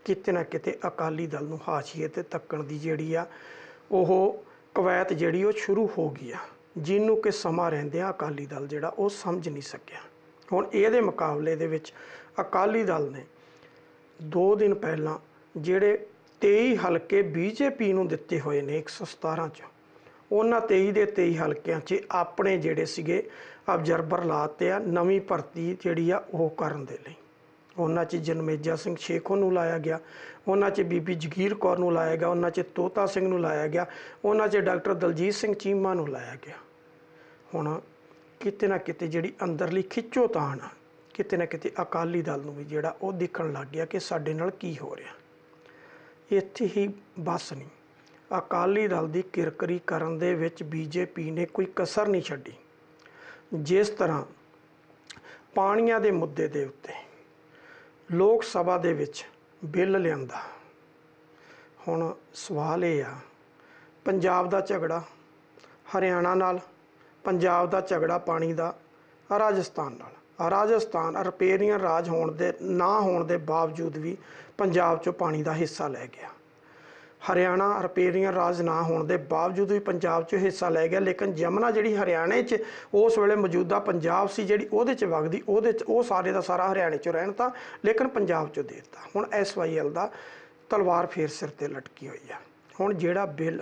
ਕਿਤੇ ਨਾ ਕਿਤੇ ਅਕਾਲੀ ਦਲ ਨੂੰ ਹਾਸ਼ੀਏ ਤੇ ਤੱਕਣ ਦੀ ਜਿਹੜੀ ਆ ਉਹ ਕਵਾਇਤ ਜਿਹੜੀ ਉਹ ਸ਼ੁਰੂ ਹੋ ਗਈ ਆ, ਜਿਹਨੂੰ ਕਿ ਸਮਾਂ ਰਹਿੰਦਿਆਂ ਅਕਾਲੀ ਦਲ ਜਿਹੜਾ ਉਹ ਸਮਝ ਨਹੀਂ ਸਕਿਆ। ਹੁਣ ਇਹਦੇ ਮੁਕਾਬਲੇ ਦੇ ਵਿੱਚ ਅਕਾਲੀ ਦਲ ਨੇ 2 ਦਿਨ ਪਹਿਲਾਂ ਜਿਹੜੇ 23 ਹਲਕੇ BJP ਨੂੰ ਦਿੱਤੇ ਹੋਏ ਨੇ 117 'ਚ, ਉਹਨਾਂ 23 ਦੇ 23 ਹਲਕਿਆਂ 'ਚ ਆਪਣੇ ਜਿਹੜੇ ਸੀਗੇ ਅਬਜ਼ਰਵਰ ਲਾਤੇ ਆ ਨਵੀਂ ਭਰਤੀ ਜਿਹੜੀ ਆ ਉਹ ਕਰਨ ਦੇ ਲਈ। ਉਹਨਾਂ 'ਚ ਜਨਮੇਜਾ ਸਿੰਘ ਸ਼ੇਖੋਂ ਨੂੰ ਲਾਇਆ ਗਿਆ, ਉਹਨਾਂ 'ਚ ਬੀਬੀ ਜਗੀਰ ਕੌਰ ਨੂੰ ਲਾਇਆ ਗਿਆ, ਉਹਨਾਂ 'ਚ ਤੋਤਾ ਸਿੰਘ ਨੂੰ ਲਾਇਆ ਗਿਆ, ਉਹਨਾਂ 'ਚ ਡਾਕਟਰ ਦਲਜੀਤ ਸਿੰਘ ਚੀਮਾ ਨੂੰ ਲਾਇਆ ਗਿਆ। ਹੁਣ ਕਿਤੇ ਨਾ ਕਿਤੇ ਜਿਹੜੀ ਅੰਦਰਲੀ ਖਿੱਚੋਤਾਣ ਆ, ਕਿਤੇ ਨਾ ਕਿਤੇ ਅਕਾਲੀ ਦਲ ਨੂੰ ਵੀ ਜਿਹੜਾ ਉਹ ਦਿਖਣ ਲੱਗ ਗਿਆ ਕਿ ਸਾਡੇ ਨਾਲ ਕੀ ਹੋ ਰਿਹਾ। ਇੱਥੇ ਹੀ ਬਸ ਨਹੀਂ, ਅਕਾਲੀ ਦਲ ਦੀ ਕਿਰਕਰੀ ਕਰਨ ਦੇ ਵਿੱਚ BJP ਨੇ ਕੋਈ ਕਸਰ ਨਹੀਂ ਛੱਡੀ। ਜਿਸ ਤਰ੍ਹਾਂ ਪਾਣੀਆਂ ਦੇ ਮੁੱਦੇ ਦੇ ਉੱਤੇ ਲੋਕ ਸਭਾ ਦੇ ਵਿੱਚ ਬਿੱਲ ਲਿਆਂਦਾ, ਹੁਣ ਸਵਾਲ ਇਹ ਆ, ਪੰਜਾਬ ਦਾ ਝਗੜਾ ਹਰਿਆਣਾ ਨਾਲ, ਪੰਜਾਬ ਦਾ ਝਗੜਾ ਪਾਣੀ ਦਾ ਰਾਜਸਥਾਨ ਨਾਲ। ਰਾਜਸਥਾਨ ਰਿਪੇਰੀਅਨ ਰਾਜ ਹੋਣ ਦੇ ਨਾ ਹੋਣ ਦੇ ਬਾਵਜੂਦ ਵੀ ਪੰਜਾਬ 'ਚੋਂ ਪਾਣੀ ਦਾ ਹਿੱਸਾ ਲੈ ਗਿਆ। ਹਰਿਆਣਾ ਰਿਪੇਰੀਅਨ ਰਾਜ ਨਾ ਹੋਣ ਦੇ ਬਾਵਜੂਦ ਵੀ ਪੰਜਾਬ 'ਚ ਹਿੱਸਾ ਲੈ ਗਿਆ, ਲੇਕਿਨ ਜਮਨਾ ਜਿਹੜੀ ਹਰਿਆਣੇ 'ਚ ਉਸ ਵੇਲੇ ਮੌਜੂਦਾ ਪੰਜਾਬ ਸੀ ਜਿਹੜੀ ਉਹਦੇ 'ਚ ਵਗਦੀ, ਉਹਦੇ 'ਚ ਉਹ ਸਾਰੇ ਦਾ ਸਾਰਾ ਹਰਿਆਣੇ 'ਚੋਂ ਰਹਿਣ ਤਾਂ, ਲੇਕਿਨ ਪੰਜਾਬ 'ਚੋਂ ਦੇ ਦਿੱਤਾ। ਹੁਣ SYL ਦਾ ਤਲਵਾਰ ਫੇਰ ਸਿਰ ਤੇ ਲਟਕੀ ਹੋਈ ਆ। ਹੁਣ ਜਿਹੜਾ ਬਿੱਲ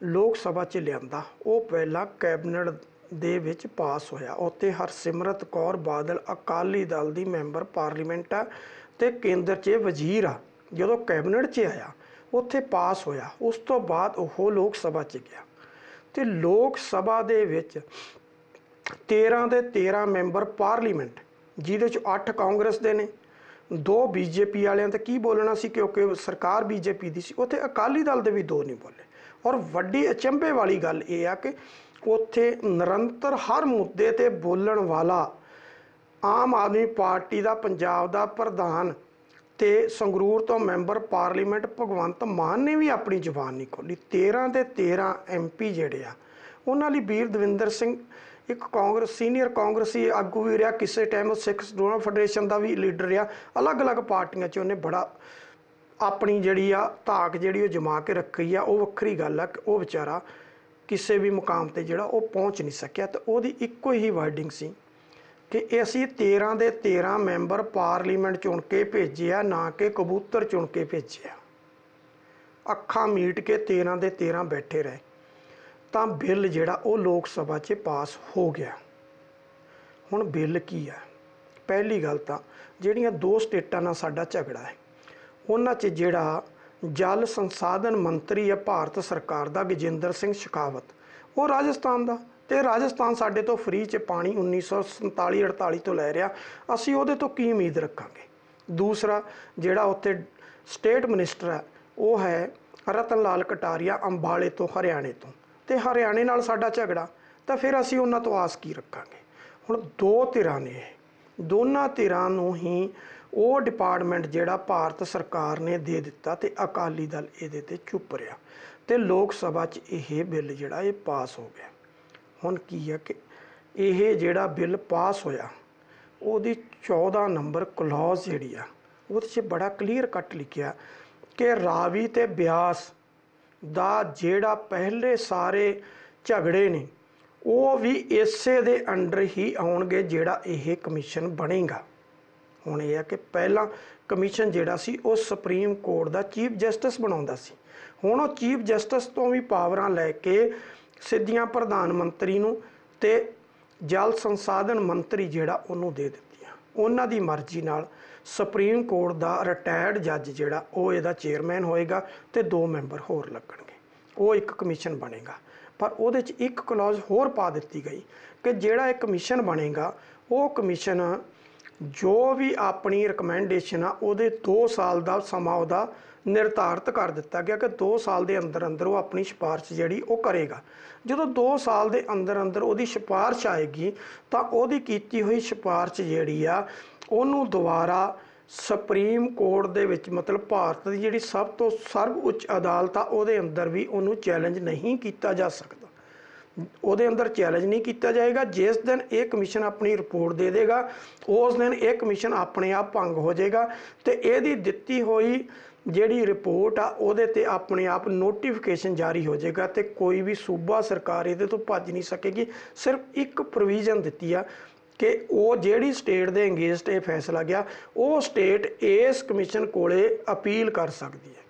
ਲੋਕ ਸਭਾ 'ਚ ਲਿਆਂਦਾ ਉਹ ਪਹਿਲਾਂ ਕੈਬਨਿਟ ਦੇ ਵਿੱਚ ਪਾਸ ਹੋਇਆ, ਉੱਥੇ ਹਰਸਿਮਰਤ ਕੌਰ ਬਾਦਲ ਅਕਾਲੀ ਦਲ ਦੀ ਮੈਂਬਰ ਪਾਰਲੀਮੈਂਟ ਆ ਤੇ ਕੇਂਦਰ 'ਚ ਵਜ਼ੀਰ ਆ। ਜਦੋਂ ਕੈਬਨਿਟ 'ਚ ਆਇਆ ਉੱਥੇ ਪਾਸ ਹੋਇਆ, ਉਸ ਤੋਂ ਬਾਅਦ ਉਹ ਲੋਕ ਸਭਾ 'ਚ ਗਿਆ ਤੇ ਲੋਕ ਸਭਾ ਦੇ ਵਿੱਚ 13 ਦੇ 13 ਮੈਂਬਰ ਪਾਰਲੀਮੈਂਟ, ਜਿਹਦੇ 'ਚ 8 ਕਾਂਗਰਸ ਦੇ ਨੇ, 2 BJP ਵਾਲਿਆਂ ਤੇ ਕੀ ਬੋਲਣਾ ਸੀ ਕਿਉਂਕਿ ਸਰਕਾਰ BJP ਦੀ ਸੀ, ਉੱਥੇ ਅਕਾਲੀ ਦਲ ਦੇ ਵੀ 2 ਨਹੀਂ ਬੋਲੇ। ਔਰ ਵੱਡੀ ਅਚੰਭੇ ਵਾਲੀ ਗੱਲ ਇਹ ਆ ਕਿ ਉੱਥੇ ਨਿਰੰਤਰ ਹਰ ਮੁੱਦੇ ਤੇ ਬੋਲਣ ਵਾਲਾ ਆਮ ਆਦਮੀ ਪਾਰਟੀ ਦਾ ਪੰਜਾਬ ਦਾ ਪ੍ਰਧਾਨ ਤੇ ਸੰਗਰੂਰ ਤੋਂ ਮੈਂਬਰ ਪਾਰਲੀਮੈਂਟ ਭਗਵੰਤ ਮਾਨ ਨੇ ਵੀ ਆਪਣੀ ਜ਼ੁਬਾਨ ਨਹੀਂ ਖੋਲ੍ਹੀ। 13 ਦੇ 13 MP ਜਿਹੜੇ ਆ ਉਹਨਾਂ ਲਈ ਵੀਰ ਦਵਿੰਦਰ ਸਿੰਘ ਇੱਕ ਸੀਨੀਅਰ ਕਾਂਗਰਸੀ ਆਗੂ ਵੀ ਰਿਹਾ, ਕਿਸੇ ਟਾਈਮ ਸਿੱਖ ਸਟੂਡੈਂਟ ਫੈਡਰੇਸ਼ਨ ਦਾ ਵੀ ਲੀਡਰ ਰਿਹਾ, ਅਲੱਗ-ਅਲੱਗ ਪਾਰਟੀਆਂ 'ਚ ਉਹਨੇ ਬੜਾ ਆਪਣੀ ਜਿਹੜੀ ਆ ਧਾਕ ਜਿਹੜੀ ਉਹ ਜਮਾ ਕੇ ਰੱਖੀ ਆ। ਉਹ ਵੱਖਰੀ ਗੱਲ ਆ ਕਿ ਉਹ ਵਿਚਾਰਾ ਕਿਸੇ ਵੀ ਮੁਕਾਮ ਤੇ ਜਿਹੜਾ ਉਹ ਪਹੁੰਚ ਨਹੀਂ ਸਕਿਆ, ਤੇ ਉਹਦੀ ਇੱਕੋ ਹੀ ਵਰਡਿੰਗ ਸੀ ਕਿ ਅਸੀਂ 13 ਦੇ 13 ਮੈਂਬਰ ਪਾਰਲੀਮੈਂਟ ਚੁਣ ਕੇ ਭੇਜਿਆ, ਨਾ ਕਿ ਕਬੂਤਰ ਚੁਣ ਕੇ ਭੇਜਿਆ। ਅੱਖਾਂ ਮੀਟ ਕੇ 13 ਦੇ 13 ਬੈਠੇ ਰਹੇ ਤਾਂ ਬਿੱਲ ਜਿਹੜਾ ਉਹ ਲੋਕ ਸਭਾ 'ਚ ਪਾਸ ਹੋ ਗਿਆ। ਹੁਣ ਬਿੱਲ ਕੀ ਹੈ? ਪਹਿਲੀ ਗੱਲ ਤਾਂ ਜਿਹੜੀਆਂ 2 ਸਟੇਟਾਂ ਨਾਲ ਸਾਡਾ ਝਗੜਾ ਹੈ, ਉਹਨਾਂ 'ਚ ਜਿਹੜਾ ਜਲ ਸੰਸਾਧਨ ਮੰਤਰੀ ਹੈ ਭਾਰਤ ਸਰਕਾਰ ਦਾ ਗਜਿੰਦਰ ਸਿੰਘ ਸ਼ੇਖਾਵਤ, ਉਹ ਰਾਜਸਥਾਨ ਦਾ, ਤੇ ਰਾਜਸਥਾਨ ਸਾਡੇ ਤੋਂ ਫ੍ਰੀ 'ਚ ਪਾਣੀ 1947-48 ਤੋਂ ਲੈ ਰਿਹਾ, ਅਸੀਂ ਉਹਦੇ ਤੋਂ ਕੀ ਉਮੀਦ ਰੱਖਾਂਗੇ। ਦੂਸਰਾ ਜਿਹੜਾ ਉੱਥੇ ਸਟੇਟ ਮਿਨਿਸਟਰ ਹੈ ਉਹ ਹੈ ਰਤਨ ਲਾਲ ਕਟਾਰੀਆ ਅੰਬਾਲੇ ਤੋਂ, ਹਰਿਆਣੇ ਤੋਂ। ਤੇ ਹਰਿਆਣੇ ਨਾਲ ਸਾਡਾ ਝਗੜਾ, ਤਾਂ ਫਿਰ ਅਸੀਂ ਉਹਨਾਂ ਤੋਂ ਆਸ ਕੀ ਰੱਖਾਂਗੇ। ਹੁਣ ਦੋ ਧਿਰਾਂ ਨੇ, ਦੋਨਾਂ ਧਿਰਾਂ ਨੂੰ ਹੀ ਉਹ ਡਿਪਾਰਟਮੈਂਟ ਜਿਹੜਾ ਭਾਰਤ ਸਰਕਾਰ ਨੇ ਦੇ ਦਿੱਤਾ ਤੇ ਅਕਾਲੀ ਦਲ ਇਹਦੇ ਤੇ ਚੁੱਪ ਰਿਹਾ ਤੇ ਲੋਕ ਸਭਾ 'ਚ ਇਹ ਬਿੱਲ ਜਿਹੜਾ ਇਹ ਪਾਸ ਹੋ ਗਿਆ। ਹੁਣ ਕੀ ਹੈ ਕਿ ਇਹ ਜਿਹੜਾ ਬਿੱਲ ਪਾਸ ਹੋਇਆ ਉਹਦੀ 14 ਨੰਬਰ ਕਲੌਜ਼ ਜਿਹੜੀ ਆ ਉਹਦੇ 'ਚ ਬੜਾ ਕਲੀਅਰ ਕੱਟ ਲਿਖਿਆ ਕਿ ਰਾਵੀ ਤੇ ਬਿਆਸ ਦਾ ਜਿਹੜਾ ਪਹਿਲੇ ਸਾਰੇ ਝਗੜੇ ਨੇ ਉਹ ਵੀ ਇਸੇ ਦੇ ਅੰਡਰ ਹੀ ਆਉਣਗੇ ਜਿਹੜਾ ਇਹ ਕਮਿਸ਼ਨ ਬਣੇਗਾ। ਹੁਣ ਇਹ ਹੈ ਕਿ ਪਹਿਲਾਂ ਕਮਿਸ਼ਨ ਜਿਹੜਾ ਸੀ ਉਹ ਸੁਪਰੀਮ ਕੋਰਟ ਦਾ ਚੀਫ ਜਸਟਿਸ ਬਣਾਉਂਦਾ ਸੀ, ਹੁਣ ਉਹ ਚੀਫ ਜਸਟਿਸ ਤੋਂ ਵੀ ਪਾਵਰਾਂ ਲੈ ਕੇ ਸਿੱਧੀਆਂ ਪ੍ਰਧਾਨ ਮੰਤਰੀ ਨੂੰ ਤੇ ਜਲ ਸੰਸਾਧਨ ਮੰਤਰੀ ਜਿਹੜਾ ਉਹਨੂੰ ਦੇ ਦਿੱਤੀਆਂ। ਉਹਨਾਂ ਦੀ ਮਰਜ਼ੀ ਨਾਲ ਸੁਪਰੀਮ ਕੋਰਟ ਦਾ ਰਿਟਾਇਰਡ ਜੱਜ ਜਿਹੜਾ ਉਹ ਇਹਦਾ ਚੇਅਰਮੈਨ ਹੋਏਗਾ ਤੇ 2 ਮੈਂਬਰ ਹੋਰ ਲੱਗਣਗੇ, ਉਹ ਇੱਕ ਕਮਿਸ਼ਨ ਬਣੇਗਾ। ਪਰ ਉਹਦੇ 'ਚ ਇੱਕ ਕਲੌਜ਼ ਹੋਰ ਪਾ ਦਿੱਤੀ ਗਈ ਕਿ ਜਿਹੜਾ ਇਹ ਕਮਿਸ਼ਨ ਬਣੇਗਾ ਉਹ ਕਮਿਸ਼ਨ ਜੋ ਵੀ ਆਪਣੀ ਰਿਕਮੈਂਡੇਸ਼ਨ ਆ ਉਹਦੇ 2 ਸਾਲ ਦਾ ਸਮਾਂ ਉਹਦਾ ਨਿਰਧਾਰਤ ਕਰ ਦਿੱਤਾ ਗਿਆ ਕਿ 2 ਸਾਲ ਦੇ ਅੰਦਰ ਅੰਦਰ ਉਹ ਆਪਣੀ ਸਿਫਾਰਿਸ਼ ਜਿਹੜੀ ਉਹ ਕਰੇਗਾ। ਜਦੋਂ 2 ਸਾਲ ਦੇ ਅੰਦਰ ਅੰਦਰ ਉਹਦੀ ਸਿਫਾਰਿਸ਼ ਆਏਗੀ ਤਾਂ ਉਹਦੀ ਕੀਤੀ ਹੋਈ ਸਿਫਾਰਿਸ਼ ਜਿਹੜੀ ਆ ਉਹਨੂੰ ਦੁਬਾਰਾ ਸੁਪਰੀਮ ਕੋਰਟ ਦੇ ਵਿੱਚ, ਮਤਲਬ ਭਾਰਤ ਦੀ ਜਿਹੜੀ ਸਭ ਤੋਂ ਸਰਵ ਉੱਚ ਅਦਾਲਤ ਆ ਉਹਦੇ ਅੰਦਰ ਵੀ ਉਹਨੂੰ ਚੈਲੰਜ ਨਹੀਂ ਕੀਤਾ ਜਾ ਸਕਦਾ। ਉਹਦੇ ਅੰਦਰ ਚੈਲੰਜ ਨਹੀਂ ਕੀਤਾ ਜਾਏਗਾ। ਜਿਸ ਦਿਨ ਇਹ ਕਮਿਸ਼ਨ ਆਪਣੀ ਰਿਪੋਰਟ ਦੇ ਦੇਗਾ ਉਸ ਦਿਨ ਇਹ ਕਮਿਸ਼ਨ ਆਪਣੇ ਆਪ ਭੰਗ ਹੋ ਜਾਏਗਾ ਤੇ ਇਹਦੀ ਦਿੱਤੀ ਹੋਈ ਜਿਹੜੀ ਰਿਪੋਰਟ ਆ ਉਹਦੇ ਤੇ ਆਪਣੇ ਆਪ ਨੋਟੀਫਿਕੇਸ਼ਨ ਜਾਰੀ ਹੋ ਜਾਏਗਾ ਤੇ ਕੋਈ ਵੀ ਸੂਬਾ ਸਰਕਾਰ ਇਹਦੇ ਤੋਂ ਭੱਜ ਨਹੀਂ ਸਕੇਗੀ। ਸਿਰਫ ਇੱਕ ਪ੍ਰੋਵੀਜ਼ਨ ਦਿੱਤੀ ਆ ਕਿ ਉਹ ਜਿਹੜੀ ਸਟੇਟ ਦੇ ਅੰਗੇਂਸਟ ਇਹ ਫੈਸਲਾ ਗਿਆ ਉਹ ਸਟੇਟ ਇਸ ਕਮਿਸ਼ਨ ਕੋਲੇ ਅਪੀਲ ਕਰ ਸਕਦੀ ਹੈ।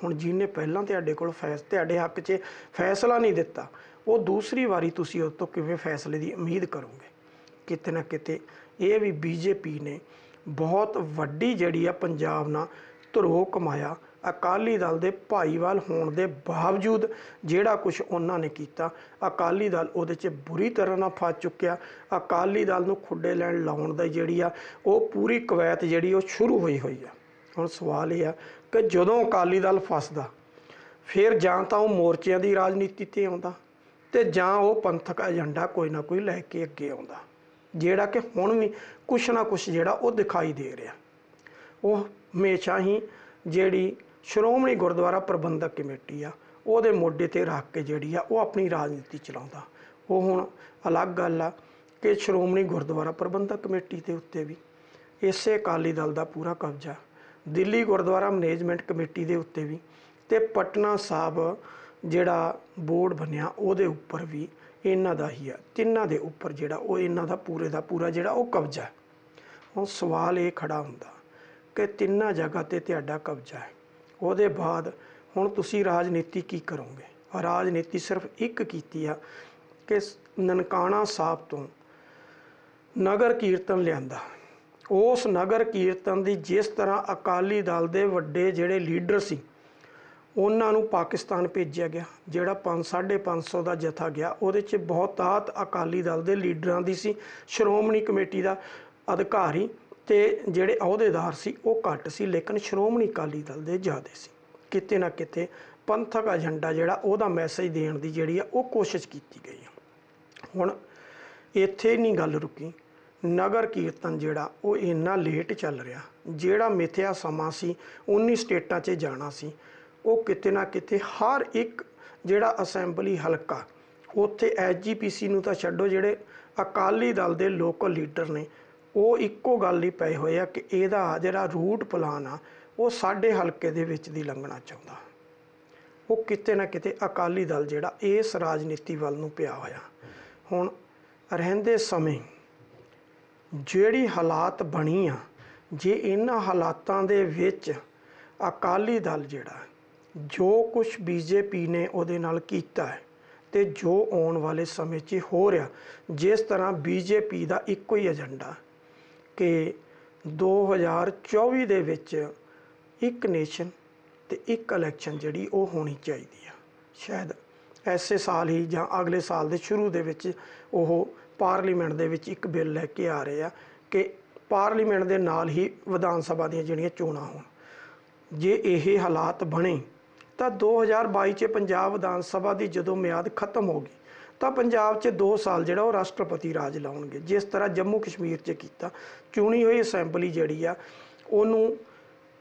ਹੁਣ ਜਿਹਨੇ ਪਹਿਲਾਂ ਤੁਹਾਡੇ ਕੋਲ ਤੁਹਾਡੇ ਹੱਕ 'ਚ ਫੈਸਲਾ ਨਹੀਂ ਦਿੱਤਾ ਉਹ ਦੂਸਰੀ ਵਾਰੀ ਤੁਸੀਂ ਉਸ ਤੋਂ ਕਿਵੇਂ ਫੈਸਲੇ ਦੀ ਉਮੀਦ ਕਰੋਗੇ। ਕਿਤੇ ਨਾ ਕਿਤੇ ਇਹ ਵੀ ਬੀਜੇਪੀ ਨੇ ਬਹੁਤ ਵੱਡੀ ਜਿਹੜੀ ਆ ਪੰਜਾਬ ਨਾਲ ਧਰੋ ਕਮਾਇਆ। ਅਕਾਲੀ ਦਲ ਦੇ ਭਾਈਵਾਲ ਹੋਣ ਦੇ ਬਾਵਜੂਦ ਜਿਹੜਾ ਕੁਝ ਉਹਨਾਂ ਨੇ ਕੀਤਾ ਅਕਾਲੀ ਦਲ ਉਹਦੇ 'ਚ ਬੁਰੀ ਤਰ੍ਹਾਂ ਨਾਲ ਫਸ ਚੁੱਕਿਆ। ਅਕਾਲੀ ਦਲ ਨੂੰ ਖੁੱਡੇ ਲੈਣ ਲਾਉਣ ਦਾ ਜਿਹੜੀ ਆ ਉਹ ਪੂਰੀ ਕਵਾਇਤ ਜਿਹੜੀ ਉਹ ਸ਼ੁਰੂ ਹੋਈ ਆ। ਹੁਣ ਸਵਾਲ ਇਹ ਆ ਕਿ ਜਦੋਂ ਅਕਾਲੀ ਦਲ ਫਸਦਾ ਫਿਰ ਜਾਂ ਤਾਂ ਉਹ ਮੋਰਚਿਆਂ ਦੀ ਰਾਜਨੀਤੀ 'ਤੇ ਆਉਂਦਾ ਤੇ ਜਾਂ ਉਹ ਪੰਥਕ ਏਜੰਡਾ ਕੋਈ ਨਾ ਕੋਈ ਲੈ ਕੇ ਅੱਗੇ ਆਉਂਦਾ, ਜਿਹੜਾ ਕਿ ਹੁਣ ਵੀ ਕੁਛ ਨਾ ਕੁਛ ਜਿਹੜਾ ਉਹ ਦਿਖਾਈ ਦੇ ਰਿਹਾ। ਉਹ ਹਮੇਸ਼ਾ ਹੀ ਜਿਹੜੀ ਸ਼੍ਰੋਮਣੀ ਗੁਰਦੁਆਰਾ ਪ੍ਰਬੰਧਕ ਕਮੇਟੀ ਆ ਉਹਦੇ ਮੋਢੇ ਤੇ ਰੱਖ ਕੇ ਜਿਹੜੀ ਆ ਉਹ ਆਪਣੀ ਰਾਜਨੀਤੀ ਚਲਾਉਂਦਾ। ਉਹ ਹੁਣ ਅਲੱਗ ਗੱਲ ਆ ਕਿ ਸ਼੍ਰੋਮਣੀ ਗੁਰਦੁਆਰਾ ਪ੍ਰਬੰਧਕ ਕਮੇਟੀ ਦੇ ਉੱਤੇ ਵੀ ਇਸੇ ਅਕਾਲੀ ਦਲ ਦਾ ਪੂਰਾ ਕਬਜ਼ਾ, ਦਿੱਲੀ ਗੁਰਦੁਆਰਾ ਮੈਨੇਜਮੈਂਟ ਕਮੇਟੀ ਦੇ ਉੱਤੇ ਵੀ ਤੇ ਪਟਨਾ ਸਾਹਿਬ ਜਿਹੜਾ ਬੋਰਡ ਬਣਿਆ ਉਹਦੇ ਉੱਪਰ ਵੀ ਇਹਨਾਂ ਦਾ ਹੀ ਆ। ਤਿੰਨਾਂ ਦੇ ਉੱਪਰ ਜਿਹੜਾ ਉਹ ਇਹਨਾਂ ਦਾ ਪੂਰੇ ਦਾ ਪੂਰਾ ਜਿਹੜਾ ਉਹ ਕਬਜ਼ਾ। ਹੁਣ ਸਵਾਲ ਇਹ ਖੜਾ ਹੁੰਦਾ ਕਿ ਤਿੰਨਾਂ ਜਗ੍ਹਾ ਤੇ ਤੁਹਾਡਾ ਕਬਜ਼ਾ ਹੈ, ਉਹਦੇ ਬਾਅਦ ਹੁਣ ਤੁਸੀਂ ਰਾਜਨੀਤੀ ਕੀ ਕਰੋਗੇ। ਰਾਜਨੀਤੀ ਸਿਰਫ ਇੱਕ ਕੀਤੀ ਆ ਕਿ ਨਨਕਾਣਾ ਸਾਹਿਬ ਤੋਂ ਨਗਰ ਕੀਰਤਨ ਲਿਆਂਦਾ। ਉਸ ਨਗਰ ਕੀਰਤਨ ਦੀ ਜਿਸ ਤਰ੍ਹਾਂ ਅਕਾਲੀ ਦਲ ਦੇ ਵੱਡੇ ਜਿਹੜੇ ਲੀਡਰ ਸੀ ਉਹਨਾਂ ਨੂੰ ਪਾਕਿਸਤਾਨ ਭੇਜਿਆ ਗਿਆ, ਜਿਹੜਾ 550 ਦਾ ਜਥਾ ਗਿਆ ਉਹਦੇ 'ਚ ਬਹੁਤਾਤ ਅਕਾਲੀ ਦਲ ਦੇ ਲੀਡਰਾਂ ਦੀ ਸੀ। ਸ਼੍ਰੋਮਣੀ ਕਮੇਟੀ ਦਾ ਅਧਿਕਾਰੀ ਤੇ ਜਿਹੜੇ ਅਹੁਦੇਦਾਰ ਸੀ ਉਹ ਘੱਟ ਸੀ, ਲੇਕਿਨ ਸ਼੍ਰੋਮਣੀ ਅਕਾਲੀ ਦਲ ਦੇ ਜ਼ਿਆਦਾ ਸੀ। ਕਿਤੇ ਨਾ ਕਿਤੇ ਪੰਥਕ ਏਜੰਡਾ ਜਿਹੜਾ ਉਹਦਾ ਮੈਸੇਜ ਦੇਣ ਦੀ ਜਿਹੜੀ ਆ ਉਹ ਕੋਸ਼ਿਸ਼ ਕੀਤੀ ਗਈ ਆ। ਹੁਣ ਇੱਥੇ ਨਹੀਂ ਗੱਲ ਰੁਕੀ। ਨਗਰ ਕੀਰਤਨ ਜਿਹੜਾ ਉਹ ਇੰਨਾ ਲੇਟ ਚੱਲ ਰਿਹਾ, ਜਿਹੜਾ ਮਿਥਿਆ ਸਮਾਂ ਸੀ 19 ਸਟੇਟਾਂ 'ਚ ਜਾਣਾ ਸੀ ਉਹ ਕਿਤੇ ਨਾ ਕਿਤੇ ਹਰ ਇੱਕ ਜਿਹੜਾ ਅਸੈਂਬਲੀ ਹਲਕਾ ਉੱਥੇ ਐਸਜੀਪੀਸੀ ਨੂੰ ਤਾਂ ਛੱਡੋ, ਜਿਹੜੇ ਅਕਾਲੀ ਦਲ ਦੇ ਲੋਕਲ ਲੀਡਰ ਨੇ ਉਹ ਇੱਕੋ ਗੱਲ ਹੀ ਪਏ ਹੋਏ ਆ ਕਿ ਇਹਦਾ ਜਿਹੜਾ ਰੂਟ ਪਲਾਨ ਆ ਉਹ ਸਾਡੇ ਹਲਕੇ ਦੇ ਵਿੱਚ ਦੀ ਲੰਘਣਾ ਚਾਹੁੰਦਾ। ਉਹ ਕਿਤੇ ਨਾ ਕਿਤੇ ਅਕਾਲੀ ਦਲ ਜਿਹੜਾ ਇਸ ਰਾਜਨੀਤੀ ਵੱਲ ਨੂੰ ਪਿਆ ਹੋਇਆ। ਹੁਣ ਰਹਿੰਦੇ ਸਮੇਂ ਜਿਹੜੀ ਹਾਲਾਤ ਬਣੀ ਆ, ਜੇ ਇਹਨਾਂ ਹਾਲਾਤਾਂ ਦੇ ਵਿੱਚ ਅਕਾਲੀ ਦਲ ਜਿਹੜਾ ਜੋ ਕੁਝ ਬੀਜੇਪੀ ਨੇ ਉਹਦੇ ਨਾਲ ਕੀਤਾ ਹੈ ਤੇ ਜੋ ਆਉਣ ਵਾਲੇ ਸਮੇਂ 'ਚ ਹੋ ਰਿਹਾ, ਜਿਸ ਤਰ੍ਹਾਂ ਬੀਜੇਪੀ ਦਾ ਇੱਕੋ ਹੀ ਏਜੰਡਾ ਕਿ 2024 ਦੇ ਵਿੱਚ ਇੱਕ ਨੇਸ਼ਨ ਤੇ ਇੱਕ ਇਲੈਕਸ਼ਨ ਜਿਹੜੀ ਉਹ ਹੋਣੀ ਚਾਹੀਦੀ ਆ। ਸ਼ਾਇਦ ਐਸੇ ਸਾਲ ਹੀ ਜਾਂ ਅਗਲੇ ਸਾਲ ਦੇ ਸ਼ੁਰੂ ਦੇ ਵਿੱਚ ਉਹ ਪਾਰਲੀਮੈਂਟ ਦੇ ਵਿੱਚ ਇੱਕ ਬਿੱਲ ਲੈ ਕੇ ਆ ਰਹੇ ਆ ਕਿ ਪਾਰਲੀਮੈਂਟ ਦੇ ਨਾਲ ਹੀ ਵਿਧਾਨ ਸਭਾ ਦੀਆਂ ਜਿਹੜੀਆਂ ਚੋਣਾਂ ਹੋਣ। ਜੇ ਇਹ ਹਾਲਾਤ ਬਣੇ ਤਾਂ 2022 'ਚ ਪੰਜਾਬ ਵਿਧਾਨ ਸਭਾ ਦੀ ਜਦੋਂ ਮਿਆਦ ਖਤਮ ਹੋ ਗਈ ਤਾਂ ਪੰਜਾਬ 'ਚ 2 ਸਾਲ ਜਿਹੜਾ ਉਹ ਰਾਸ਼ਟਰਪਤੀ ਰਾਜ ਲਾਉਣਗੇ। ਜਿਸ ਤਰ੍ਹਾਂ ਜੰਮੂ ਕਸ਼ਮੀਰ 'ਚ ਕੀਤਾ, ਚੁਣੀ ਹੋਈ ਅਸੈਂਬਲੀ ਜਿਹੜੀ ਆ ਉਹਨੂੰ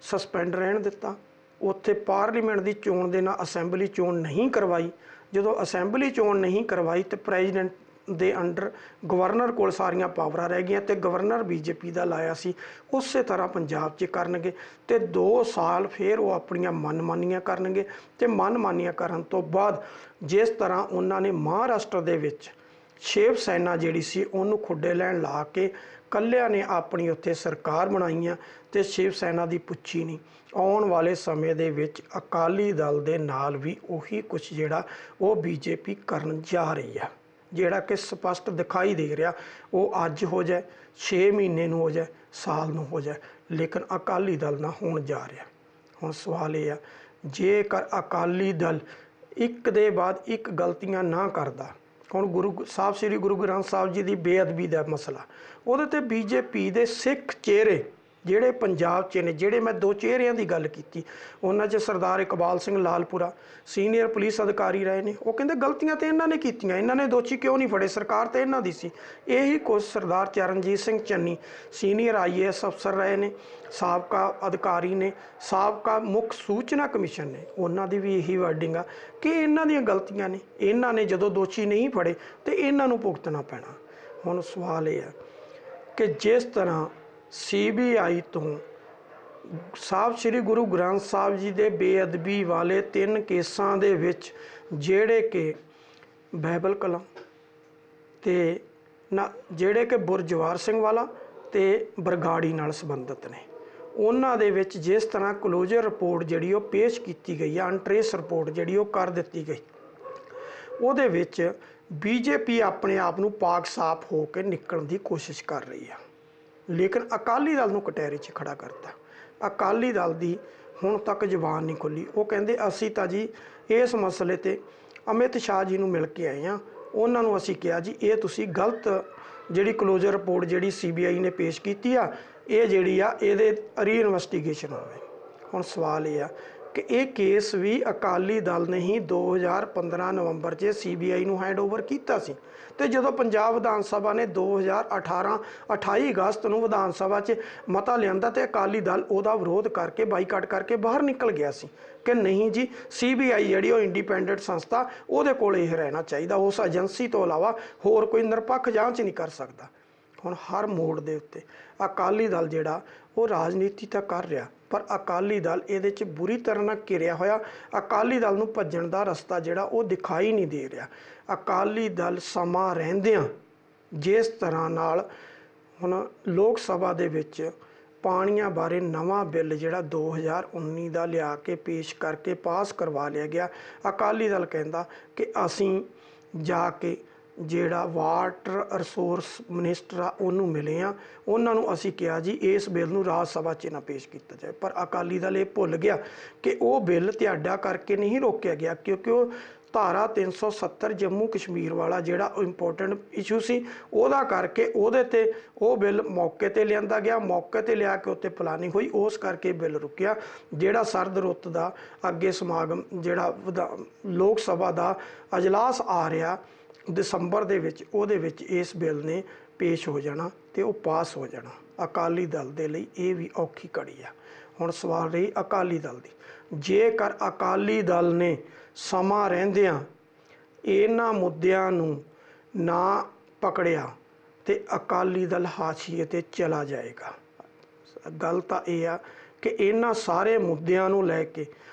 ਸਸਪੈਂਡ ਰਹਿਣ ਦਿੱਤਾ। ਉੱਥੇ ਪਾਰਲੀਮੈਂਟ ਦੀ ਚੋਣ ਦੇ ਨਾਲ ਅਸੈਂਬਲੀ ਚੋਣ ਨਹੀਂ ਕਰਵਾਈ। ਜਦੋਂ ਅਸੈਂਬਲੀ ਚੋਣ ਨਹੀਂ ਕਰਵਾਈ ਤੇ ਪ੍ਰੈਜ਼ੀਡੈਂਟ ਦੇ ਅੰਡਰ ਗਵਰਨਰ ਕੋਲ ਸਾਰੀਆਂ ਪਾਵਰਾਂ ਰਹਿ ਗਈਆਂ ਤੇ ਗਵਰਨਰ ਬੀਜੇਪੀ ਦਾ ਲਾਇਆ ਸੀ। ਉਸੇ ਤਰ੍ਹਾਂ ਪੰਜਾਬ 'ਚ ਕਰਨਗੇ ਤੇ 2 ਸਾਲ ਫਿਰ ਉਹ ਆਪਣੀਆਂ ਮਨਮਾਨੀਆਂ ਕਰਨਗੇ ਤੇ ਮਨਮਾਨੀਆਂ ਕਰਨ ਤੋਂ ਬਾਅਦ ਜਿਸ ਤਰ੍ਹਾਂ ਉਹਨਾਂ ਨੇ ਮਹਾਰਾਸ਼ਟਰ ਦੇ ਵਿੱਚ ਸ਼ਿਵ ਸੈਨਾ ਜਿਹੜੀ ਸੀ ਉਹਨੂੰ ਖੁੱਡੇ ਲੈਣ ਲਾ ਕੇ ਕੱਲਿਆਂ ਨੇ ਆਪਣੀ ਉੱਥੇ ਸਰਕਾਰ ਬਣਾਈਆਂ ਤੇ ਸ਼ਿਵ ਸੈਨਾ ਦੀ ਪੁੱਛੀ ਨਹੀਂ। ਆਉਣ ਵਾਲੇ ਸਮੇਂ ਦੇ ਵਿੱਚ ਅਕਾਲੀ ਦਲ ਦੇ ਨਾਲ ਵੀ ਉਹੀ ਕੁਝ ਜਿਹੜਾ ਉਹ ਬੀਜੇਪੀ ਕਰਨ ਜਾ ਰਹੀ ਆ, ਜਿਹੜਾ ਕਿ ਸਪਸ਼ਟ ਦਿਖਾਈ ਦੇ ਰਿਹਾ। ਉਹ ਅੱਜ ਹੋ ਜਾਏ, 6 ਮਹੀਨੇ ਨੂੰ ਹੋ ਜਾਏ, ਸਾਲ ਨੂੰ ਹੋ ਜਾਏ, ਲੇਕਿਨ ਅਕਾਲੀ ਦਲ ਨਾਲ ਹੋਣ ਜਾ ਰਿਹਾ। ਹੁਣ ਸਵਾਲ ਇਹ ਆ, ਜੇਕਰ ਅਕਾਲੀ ਦਲ ਇੱਕ ਦੇ ਬਾਅਦ ਇੱਕ ਗਲਤੀਆਂ ਨਾ ਕਰਦਾ, ਹੁਣ ਗੁਰੂ ਸਾਹਿਬ ਸ੍ਰੀ ਗੁਰੂ ਗ੍ਰੰਥ ਸਾਹਿਬ ਜੀ ਦੀ ਬੇਅਦਬੀ ਦਾ ਮਸਲਾ, ਉਹਦੇ ਤੇ ਬੀਜੇਪੀ ਦੇ ਸਿੱਖ ਚਿਹਰੇ ਜਿਹੜੇ ਪੰਜਾਬ 'ਚ ਨੇ, ਜਿਹੜੇ ਮੈਂ 2 ਚਿਹਰਿਆਂ ਦੀ ਗੱਲ ਕੀਤੀ, ਉਹਨਾਂ 'ਚ ਸਰਦਾਰ ਇਕਬਾਲ ਸਿੰਘ ਲਾਲਪੁਰਾ ਸੀਨੀਅਰ ਪੁਲਿਸ ਅਧਿਕਾਰੀ ਰਹੇ ਨੇ। ਉਹ ਕਹਿੰਦੇ ਗਲਤੀਆਂ ਤੇ ਇਹਨਾਂ ਨੇ ਕੀਤੀਆਂ, ਇਹਨਾਂ ਨੇ ਦੋਸ਼ੀ ਕਿਉਂ ਨਹੀਂ ਫੜੇ, ਸਰਕਾਰ ਤੇ ਇਹਨਾਂ ਦੀ ਸੀ। ਇਹੀ ਕੁਝ ਸਰਦਾਰ ਚਰਨਜੀਤ ਸਿੰਘ ਚੰਨੀ ਸੀਨੀਅਰ IAS ਅਫਸਰ ਰਹੇ ਨੇ, ਸਾਬਕਾ ਅਧਿਕਾਰੀ ਨੇ, ਸਾਬਕਾ ਮੁੱਖ ਸੂਚਨਾ ਕਮਿਸ਼ਨ ਨੇ, ਉਹਨਾਂ ਦੀ ਵੀ ਇਹੀ ਵਰਡਿੰਗ ਆ ਕਿ ਇਹਨਾਂ ਦੀਆਂ ਗਲਤੀਆਂ ਨੇ, ਇਹਨਾਂ ਨੇ ਜਦੋਂ ਦੋਸ਼ੀ ਨਹੀਂ ਫੜੇ ਤੇ ਇਹਨਾਂ ਨੂੰ ਭੁਗਤਣਾ ਪੈਣਾ। ਹੁਣ ਸਵਾਲ ਇਹ ਆ ਕਿ ਜਿਸ ਤਰ੍ਹਾਂ CBI ਤੋਂ ਸਾਹਿਬ ਸ੍ਰੀ ਗੁਰੂ ਗ੍ਰੰਥ ਸਾਹਿਬ ਜੀ ਦੇ ਬੇਅਦਬੀ ਵਾਲੇ 3 ਕੇਸਾਂ ਦੇ ਵਿੱਚ ਜਿਹੜੇ ਕਿ ਬਾਈਬਲ ਕਲਾਂ ਤੇ ਨਾ ਜਿਹੜੇ ਕਿ ਬੁਰਜਵਾਰ ਸਿੰਘ ਵਾਲਾ ਤੇ ਬਰਗਾੜੀ ਨਾਲ ਸੰਬੰਧਿਤ ਨੇ, ਉਹਨਾਂ ਦੇ ਵਿੱਚ ਜਿਸ ਤਰ੍ਹਾਂ ਕਲੋਜ਼ਰ ਰਿਪੋਰਟ ਜਿਹੜੀ ਉਹ ਪੇਸ਼ ਕੀਤੀ ਗਈ ਆ, ਅਨਟਰੇਸ ਰਿਪੋਰਟ ਜਿਹੜੀ ਉਹ ਕਰ ਦਿੱਤੀ ਗਈ, ਉਹਦੇ ਵਿੱਚ ਬੀਜੇਪੀ ਆਪਣੇ ਆਪ ਨੂੰ ਪਾਕ ਸਾਫ਼ ਹੋ ਕੇ ਨਿਕਲਣ ਦੀ ਕੋਸ਼ਿਸ਼ ਕਰ ਰਹੀ ਆ, ਲੇਕਿਨ ਅਕਾਲੀ ਦਲ ਨੂੰ ਕਟਹਿਰੇ 'ਚ ਖੜਾ ਕਰਤਾ। ਅਕਾਲੀ ਦਲ ਦੀ ਹੁਣ ਤੱਕ ਜ਼ੁਬਾਨ ਨਹੀਂ ਖੁੱਲੀ। ਉਹ ਕਹਿੰਦੇ ਅਸੀਂ ਤਾਂ ਜੀ ਇਸ ਮਸਲੇ ਤੇ ਅਮਿਤ ਸ਼ਾਹ ਜੀ ਨੂੰ ਮਿਲ ਕੇ ਆਏ ਹਾਂ, ਉਹਨਾਂ ਨੂੰ ਅਸੀਂ ਕਿਹਾ ਜੀ ਇਹ ਤੁਸੀਂ ਗਲਤ ਜਿਹੜੀ ਕਲੋਜ਼ਰ ਰਿਪੋਰਟ ਜਿਹੜੀ CBI ਨੇ ਪੇਸ਼ ਕੀਤੀ ਆ, ਇਹ ਜਿਹੜੀ ਆ ਇਹਦੇ ਰੀ-ਇਨਵੈਸਟੀਗੇਸ਼ਨ ਹੋਵੇ। ਹੁਣ ਸਵਾਲ ਇਹ ਆ ਕਿ ਇਹ ਕੇਸ ਵੀ ਅਕਾਲੀ ਦਲ ਨੇ ਹੀ 2015 ਨਵੰਬਰ 'ਚ CBI ਨੂੰ ਹੈਂਡਓਵਰ ਕੀਤਾ ਸੀ ਤੇ ਜਦੋਂ ਪੰਜਾਬ ਵਿਧਾਨ ਸਭਾ ਨੇ 28 ਅਗਸਤ ਨੂੰ ਵਿਧਾਨ ਸਭਾ 'ਚ ਮਤਾ ਲਿਆਂਦਾ ਤੇ ਅਕਾਲੀ ਦਲ ਉਹਦਾ ਵਿਰੋਧ ਕਰਕੇ ਬਾਈਕਾਟ ਕਰਕੇ ਬਾਹਰ ਨਿਕਲ ਗਿਆ ਸੀ ਕਿ ਨਹੀਂ ਜੀ CBI ਜਿਹੜੀ ਉਹ ਇੰਡੀਪੈਂਡੈਂਟ ਸੰਸਥਾ, ਉਹਦੇ ਕੋਲ ਇਹ ਰਹਿਣਾ ਚਾਹੀਦਾ, ਉਸ ਏਜੰਸੀ ਤੋਂ ਇਲਾਵਾ ਹੋਰ ਕੋਈ ਨਿਰਪੱਖ ਜਾਂਚ ਨਹੀਂ ਕਰ ਸਕਦਾ। ਹੁਣ ਹਰ ਮੋੜ ਦੇ ਉੱਤੇ ਅਕਾਲੀ ਦਲ ਜਿਹੜਾ ਉਹ ਰਾਜਨੀਤੀ ਤਾਂ ਕਰ ਰਿਹਾ, ਪਰ ਅਕਾਲੀ ਦਲ ਇਹਦੇ 'ਚ ਬੁਰੀ ਤਰ੍ਹਾਂ ਨਾਲ ਘਿਰਿਆ ਹੋਇਆ। ਅਕਾਲੀ ਦਲ ਨੂੰ ਭੱਜਣ ਦਾ ਰਸਤਾ ਜਿਹੜਾ ਉਹ ਦਿਖਾਈ ਨਹੀਂ ਦੇ ਰਿਹਾ। ਅਕਾਲੀ ਦਲ ਸਮਾਂ ਰਹਿੰਦਿਆਂ ਜਿਸ ਤਰ੍ਹਾਂ ਨਾਲ ਹੁਣ ਲੋਕ ਸਭਾ ਦੇ ਵਿੱਚ ਪਾਣੀਆਂ ਬਾਰੇ ਨਵਾਂ ਬਿੱਲ ਜਿਹੜਾ 2019 ਦਾ ਲਿਆ ਕੇ ਪੇਸ਼ ਕਰਕੇ ਪਾਸ ਕਰਵਾ ਲਿਆ ਗਿਆ, ਅਕਾਲੀ ਦਲ ਕਹਿੰਦਾ ਕਿ ਅਸੀਂ ਜਾ ਕੇ ਜਿਹੜਾ ਵਾਟਰ ਰਿਸੋਰਸ ਮਿਨਿਸਟਰ ਆ ਉਹਨੂੰ ਮਿਲੇ ਆ, ਉਹਨਾਂ ਨੂੰ ਅਸੀਂ ਕਿਹਾ ਜੀ ਇਸ ਬਿੱਲ ਨੂੰ ਰਾਜ ਸਭਾ 'ਚ ਨਾ ਪੇਸ਼ ਕੀਤਾ ਜਾਏ, ਪਰ ਅਕਾਲੀ ਦਲ ਇਹ ਭੁੱਲ ਗਿਆ ਕਿ ਉਹ ਬਿੱਲ ਤੁਹਾਡਾ ਕਰਕੇ ਨਹੀਂ ਰੋਕਿਆ ਗਿਆ, ਕਿਉਂਕਿ ਉਹ ਧਾਰਾ 370 ਜੰਮੂ ਕਸ਼ਮੀਰ ਵਾਲਾ ਜਿਹੜਾ ਇੰਪੋਰਟੈਂਟ ਇਸ਼ੂ ਸੀ, ਉਹਦਾ ਕਰਕੇ ਉਹਦੇ ਤੇ ਉਹ ਬਿੱਲ ਮੌਕੇ ਤੇ ਲਿਆਂਦਾ ਗਿਆ, ਮੌਕੇ ਤੇ ਲਿਆ ਕੇ ਉੱਤੇ ਪਲਾਨਿੰਗ ਹੋਈ, ਉਸ ਕਰਕੇ ਬਿੱਲ ਰੁਕਿਆ। ਜਿਹੜਾ ਸਰਦ ਰੁੱਤ ਦਾ ਅੱਗੇ ਸਮਾਗਮ ਜਿਹੜਾ ਲੋਕ ਸਭਾ ਦਾ ਅਜਲਾਸ ਆ ਰਿਹਾ ਦਸੰਬਰ ਦੇ ਵਿੱਚ, ਉਹਦੇ ਵਿੱਚ ਇਸ ਬਿੱਲ ਨੇ ਪੇਸ਼ ਹੋ ਜਾਣਾ ਤੇ ਉਹ ਪਾਸ ਹੋ ਜਾਣਾ। ਅਕਾਲੀ ਦਲ ਦੇ ਲਈ ਇਹ ਵੀ ਔਖੀ ਘੜੀ ਆ। ਹੁਣ ਸਵਾਲ ਰਹੀ ਅਕਾਲੀ ਦਲ ਦੀ, ਜੇਕਰ ਅਕਾਲੀ ਦਲ ਨੇ ਸਮਾਂ ਰਹਿੰਦਿਆਂ ਇਹਨਾਂ ਮੁੱਦਿਆਂ ਨੂੰ ਨਾ ਪਕੜਿਆ ਤੇ ਅਕਾਲੀ ਦਲ ਹਾਸ਼ੀਏ ਤੇ ਚਲਾ ਜਾਏਗਾ। ਗੱਲ ਤਾਂ ਇਹ ਆ ਕਿ ਇਹਨਾਂ ਸਾਰੇ ਮੁੱਦਿਆਂ ਨੂੰ ਲੈ ਕੇ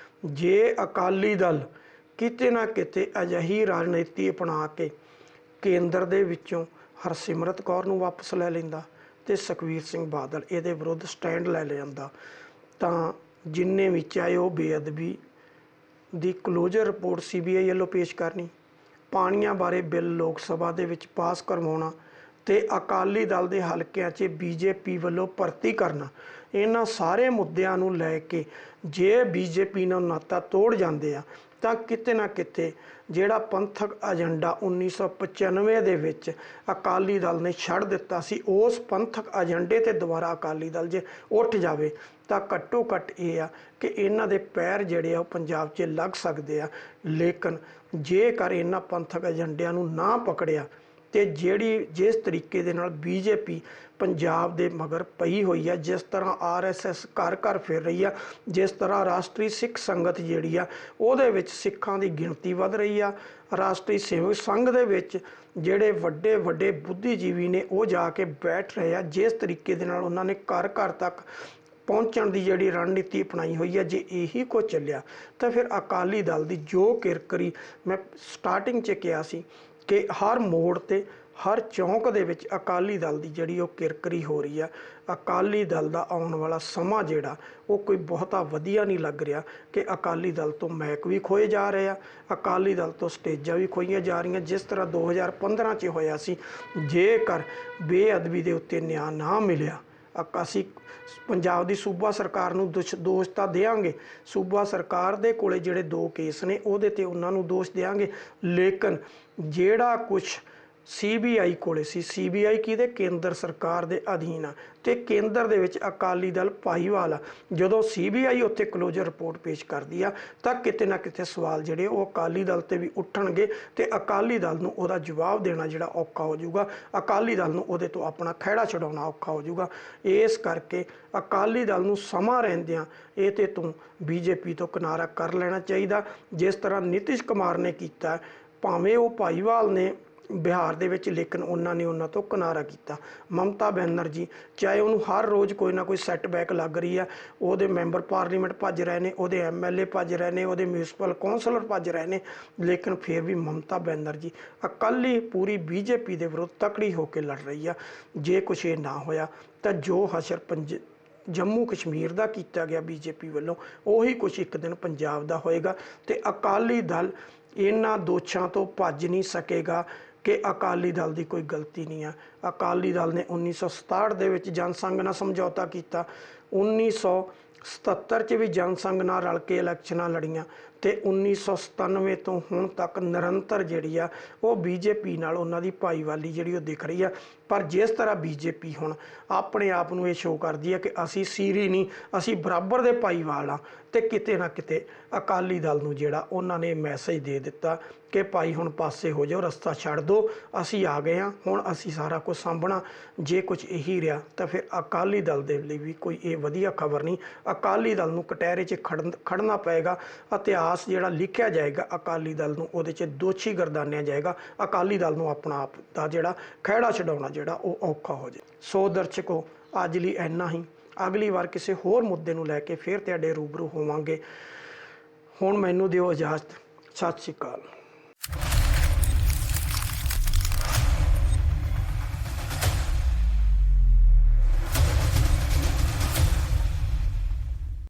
ਜੇ ਅਕਾਲੀ ਦਲ ਕਿਤੇ ਨਾ ਕਿਤੇ ਅਜਿਹੀ ਰਾਜਨੀਤੀ ਅਪਣਾ ਕੇ ਕੇਂਦਰ ਦੇ ਵਿੱਚੋਂ ਹਰਸਿਮਰਤ ਕੌਰ ਨੂੰ ਵਾਪਸ ਲੈ ਲੈਂਦਾ ਤੇ ਸੁਖਬੀਰ ਸਿੰਘ ਬਾਦਲ ਇਹਦੇ ਵਿਰੁੱਧ ਸਟੈਂਡ ਲੈ ਲੈਂਦਾ, ਤਾਂ ਜਿੰਨੇ ਵੀ ਚਾਹੇ ਉਹ ਬੇਅਦਬੀ ਦੀ ਕਲੋਜ਼ਰ ਰਿਪੋਰਟ CBI ਵੱਲੋਂ ਪੇਸ਼ ਕਰਨੀ, ਪਾਣੀਆਂ ਬਾਰੇ ਬਿੱਲ ਲੋਕ ਸਭਾ ਦੇ ਵਿੱਚ ਪਾਸ ਕਰਵਾਉਣਾ ਤੇ ਅਕਾਲੀ ਦਲ ਦੇ ਹਲਕਿਆਂ 'ਚ BJP ਵੱਲੋਂ ਭਰਤੀ ਕਰਨਾ, ਇਹਨਾਂ ਸਾਰੇ ਮੁੱਦਿਆਂ ਨੂੰ ਲੈ ਕੇ ਜੇ BJP ਨਾਲ ਨਾਤਾ ਤੋੜ ਜਾਂਦੇ ਆ ਤਾਂ ਕਿਤੇ ਨਾ ਕਿਤੇ ਜਿਹੜਾ ਪੰਥਕ ਏਜੰਡਾ 1995 ਦੇ ਵਿੱਚ ਅਕਾਲੀ ਦਲ ਨੇ ਛੱਡ ਦਿੱਤਾ ਸੀ, ਉਸ ਪੰਥਕ ਏਜੰਡੇ ਤੇ ਦੁਬਾਰਾ ਅਕਾਲੀ ਦਲ ਜੇ ਉੱਠ ਜਾਵੇ ਤਾਂ ਘੱਟੋ ਘੱਟ ਇਹ ਆ ਕਿ ਇਹਨਾਂ ਦੇ ਪੈਰ ਜਿਹੜੇ ਆ ਉਹ ਪੰਜਾਬ 'ਚ ਲੱਗ ਸਕਦੇ ਆ। ਲੇਕਿਨ ਜੇਕਰ ਇਹਨਾਂ ਪੰਥਕ ਏਜੰਡਿਆਂ ਨੂੰ ਨਾ ਪਕੜਿਆ ਤੇ ਜਿਸ ਤਰੀਕੇ ਦੇ ਨਾਲ ਬੀਜੇਪੀ ਪੰਜਾਬ ਦੇ ਮਗਰ ਪਈ ਹੋਈ ਆ, ਜਿਸ ਤਰ੍ਹਾਂ ਆਰਐਸਐਸ ਘਰ ਘਰ ਫਿਰ ਰਹੀ ਆ, ਜਿਸ ਤਰ੍ਹਾਂ ਰਾਸ਼ਟਰੀ ਸਿੱਖ ਸੰਗਤ ਜਿਹੜੀ ਆ ਉਹਦੇ ਵਿੱਚ ਸਿੱਖਾਂ ਦੀ ਗਿਣਤੀ ਵੱਧ ਰਹੀ ਆ, ਰਾਸ਼ਟਰੀ ਸੇਵਕ ਸੰਘ ਦੇ ਵਿੱਚ ਜਿਹੜੇ ਵੱਡੇ ਵੱਡੇ ਬੁੱਧੀਜੀਵੀ ਨੇ ਉਹ ਜਾ ਕੇ ਬੈਠ ਰਹੇ ਆ, ਜਿਸ ਤਰੀਕੇ ਦੇ ਨਾਲ ਉਹਨਾਂ ਨੇ ਘਰ ਘਰ ਤੱਕ ਪਹੁੰਚਣ ਦੀ ਜਿਹੜੀ ਰਣਨੀਤੀ ਅਪਣਾਈ ਹੋਈ ਹੈ, ਜੇ ਇਹੀ ਕੁਝ ਚੱਲਿਆ ਤਾਂ ਫਿਰ ਅਕਾਲੀ ਦਲ ਦੀ ਜੋ ਕਿਰਕਰੀ ਮੈਂ ਸਟਾਰਟਿੰਗ 'ਚ ਕਿਹਾ ਸੀ ਕਿ ਹਰ ਮੋੜ ਤੇ ਹਰ ਚੌਂਕ ਦੇ ਵਿੱਚ ਅਕਾਲੀ ਦਲ ਦੀ ਜਿਹੜੀ ਉਹ ਕਿਰਕਰੀ ਹੋ ਰਹੀ ਆ। ਅਕਾਲੀ ਦਲ ਦਾ ਆਉਣ ਵਾਲਾ ਸਮਾਂ ਜਿਹੜਾ ਉਹ ਕੋਈ ਬਹੁਤਾ ਵਧੀਆ ਨਹੀਂ ਲੱਗ ਰਿਹਾ ਕਿ ਅਕਾਲੀ ਦਲ ਤੋਂ ਮੈਕ ਵੀ ਖੋਏ ਜਾ ਰਹੇ ਆ, ਅਕਾਲੀ ਦਲ ਤੋਂ ਸਟੇਜਾਂ ਵੀ ਖੋਈਆਂ ਜਾ ਰਹੀਆਂ। ਜਿਸ ਤਰ੍ਹਾਂ 2015 'ਚ ਹੋਇਆ ਸੀ, ਜੇਕਰ ਬੇਅਦਬੀ ਦੇ ਉੱਤੇ ਨਿਆਂ ਨਾ ਮਿਲਿਆ ਅਸੀਂ ਪੰਜਾਬ ਦੀ ਸੂਬਾ ਸਰਕਾਰ ਨੂੰ ਦੋਸ਼ ਤਾਂ ਦੇਵਾਂਗੇ, ਸੂਬਾ ਸਰਕਾਰ ਦੇ ਕੋਲੇ ਜਿਹੜੇ 2 ਕੇਸ ਨੇ ਉਹਦੇ ਤੇ ਉਹਨਾਂ ਨੂੰ ਦੋਸ਼ ਦੇਵਾਂਗੇ, ਲੇਕਿਨ ਜਿਹੜਾ ਕੁਛ CBI ਕੋਲੇ ਸੀ, CBI ਕਿਹਦੇ ਕੇਂਦਰ ਸਰਕਾਰ ਦੇ ਅਧੀਨ ਆ ਤੇ ਕੇਂਦਰ ਦੇ ਵਿੱਚ ਅਕਾਲੀ ਦਲ ਭਾਈਵਾਲ ਆ। ਜਦੋਂ CBI ਉੱਥੇ ਕਲੋਜ਼ਰ ਰਿਪੋਰਟ ਪੇਸ਼ ਕਰਦੀ ਆ ਤਾਂ ਕਿਤੇ ਨਾ ਕਿਤੇ ਸਵਾਲ ਜਿਹੜੇ ਉਹ ਅਕਾਲੀ ਦਲ ਤੇ ਵੀ ਉੱਠਣਗੇ ਤੇ ਅਕਾਲੀ ਦਲ ਨੂੰ ਉਹਦਾ ਜਵਾਬ ਦੇਣਾ ਜਿਹੜਾ ਔਖਾ ਹੋ ਜਾਊਗਾ, ਅਕਾਲੀ ਦਲ ਨੂੰ ਉਹਦੇ ਤੋਂ ਆਪਣਾ ਖਹਿੜਾ ਛਡਾਉਣਾ ਔਖਾ ਹੋ ਜਾਊਗਾ। ਇਸ ਕਰਕੇ ਅਕਾਲੀ ਦਲ ਨੂੰ ਸਮਾਂ ਰਹਿੰਦਿਆਂ ਇਹ ਤੇ ਤੋਂ BJP ਤੋਂ ਕਿਨਾਰਾ ਕਰ ਲੈਣਾ ਚਾਹੀਦਾ, ਜਿਸ ਤਰ੍ਹਾਂ ਨਿਤਿਸ਼ ਕੁਮਾਰ ਨੇ ਕੀਤਾ। ਭਾਵੇਂ ਉਹ ਭਾਈਵਾਲ ਨੇ ਬਿਹਾਰ ਦੇ ਵਿੱਚ, ਲੇਕਿਨ ਉਹਨਾਂ ਨੇ ਉਹਨਾਂ ਤੋਂ ਕਿਨਾਰਾ ਕੀਤਾ। ਮਮਤਾ ਬੈਨਰਜੀ ਚਾਹੇ ਉਹਨੂੰ ਹਰ ਰੋਜ਼ ਕੋਈ ਨਾ ਕੋਈ ਸੈਟਬੈਕ ਲੱਗ ਰਹੀ ਆ, ਉਹਦੇ ਮੈਂਬਰ ਪਾਰਲੀਮੈਂਟ ਭੱਜ ਰਹੇ ਨੇ, ਉਹਦੇ MLA ਭੱਜ ਰਹੇ ਨੇ, ਉਹਦੇ ਮਿਊਨਿਸਪਲ ਕੌਂਸਲਰ ਭੱਜ ਰਹੇ ਨੇ, ਲੇਕਿਨ ਫਿਰ ਵੀ ਮਮਤਾ ਬੈਨਰਜੀ ਇਕੱਲੀ ਪੂਰੀ BJP ਦੇ ਵਿਰੁੱਧ ਤਕੜੀ ਹੋ ਕੇ ਲੜ ਰਹੀ ਆ। ਜੇ ਕੁਛ ਇਹ ਨਾ ਹੋਇਆ ਤਾਂ ਜੋ ਹਸ਼ਰ ਜੰਮੂ ਕਸ਼ਮੀਰ ਦਾ ਕੀਤਾ ਗਿਆ BJP ਵੱਲੋਂ, ਉਹੀ ਕੁਛ ਇੱਕ ਦਿਨ ਪੰਜਾਬ ਦਾ ਹੋਏਗਾ ਤੇ ਅਕਾਲੀ ਦਲ ਇਹਨਾਂ ਦੋਸ਼ਾਂ ਤੋਂ ਭੱਜ ਨਹੀਂ ਸਕੇਗਾ ਕਿ ਅਕਾਲੀ ਦਲ ਦੀ ਕੋਈ ਗਲਤੀ ਨਹੀਂ ਆ। ਅਕਾਲੀ ਦਲ ਨੇ 1967 ਦੇ ਵਿੱਚ ਜਨਸੰਘ ਨਾਲ ਸਮਝੌਤਾ ਕੀਤਾ, 1977 'ਚ ਵੀ ਜਨਸੰਘ ਨਾਲ ਰਲ ਕੇ ਇਲੈਕਸ਼ਨਾਂ ਲੜੀਆਂ ਤੇ 1997 ਤੋਂ ਹੁਣ ਤੱਕ ਨਿਰੰਤਰ ਜਿਹੜੀ ਆ ਉਹ BJP ਨਾਲ ਉਹਨਾਂ ਦੀ ਭਾਈਵਾਲੀ ਜਿਹੜੀ ਉਹ ਦਿਖ ਰਹੀ ਆ। ਪਰ ਜਿਸ ਤਰ੍ਹਾਂ BJP ਹੁਣ ਆਪਣੇ ਆਪ ਨੂੰ ਇਹ ਸ਼ੋਅ ਕਰਦੀ ਹੈ ਕਿ ਅਸੀਂ ਸੀਰੀ ਨਹੀਂ, ਅਸੀਂ ਬਰਾਬਰ ਦੇ ਭਾਈਵਾਲ ਆ, ਤੇ ਕਿਤੇ ਨਾ ਕਿਤੇ ਅਕਾਲੀ ਦਲ ਨੂੰ ਜਿਹੜਾ ਉਹਨਾਂ ਨੇ ਮੈਸੇਜ ਦੇ ਦਿੱਤਾ ਕਿ ਭਾਈ ਹੁਣ ਪਾਸੇ ਹੋ ਜਾਓ, ਰਸਤਾ ਛੱਡ ਦਿਓ, ਅਸੀਂ ਆ ਗਏ ਹਾਂ, ਹੁਣ ਅਸੀਂ ਸਾਰਾ ਕੁਝ ਸਾਂਭਣਾ। ਜੇ ਕੁਝ ਇਹੀ ਰਿਹਾ ਤਾਂ ਫਿਰ ਅਕਾਲੀ ਦਲ ਦੇ ਲਈ ਵੀ ਕੋਈ ਇਹ ਵਧੀਆ ਖਬਰ ਨਹੀਂ। ਅਕਾਲੀ ਦਲ ਨੂੰ ਕਟਹਿਰੇ 'ਚ ਖੜਨਾ ਪਏਗਾ। ਇਤਿਹਾਸ ਜਿਹੜਾ ਲਿਖਿਆ ਜਾਏਗਾ ਅਕਾਲੀ ਦਲ ਨੂੰ, ਉਹਦੇ 'ਚ ਦੋਸ਼ੀ ਗਰਦਾਨਿਆ ਜਾਏਗਾ। ਅਕਾਲੀ ਦਲ ਨੂੰ ਆਪਣਾ ਆਪ ਦਾ ਜਿਹੜਾ ਖਹਿੜਾ ਛਡਾਉਣਾ ਜਿਹੜਾ ਉਹ ਔਖਾ ਹੋ ਜਾਏ। ਸੋ ਦਰਸ਼ਕੋ, ਅੱਜ ਲਈ ਇੰਨਾ ਹੀ। ਅਗਲੀ ਵਾਰ ਕਿਸੇ ਹੋਰ ਮੁੱਦੇ ਨੂੰ ਲੈ ਕੇ ਫਿਰ ਤੁਹਾਡੇ ਰੂਬਰੂ ਹੋਵਾਂਗੇ। ਹੁਣ ਮੈਨੂੰ ਦਿਓ ਇਜਾਜ਼ਤ। ਸਤਿ ਸ਼੍ਰੀ ਅਕਾਲ।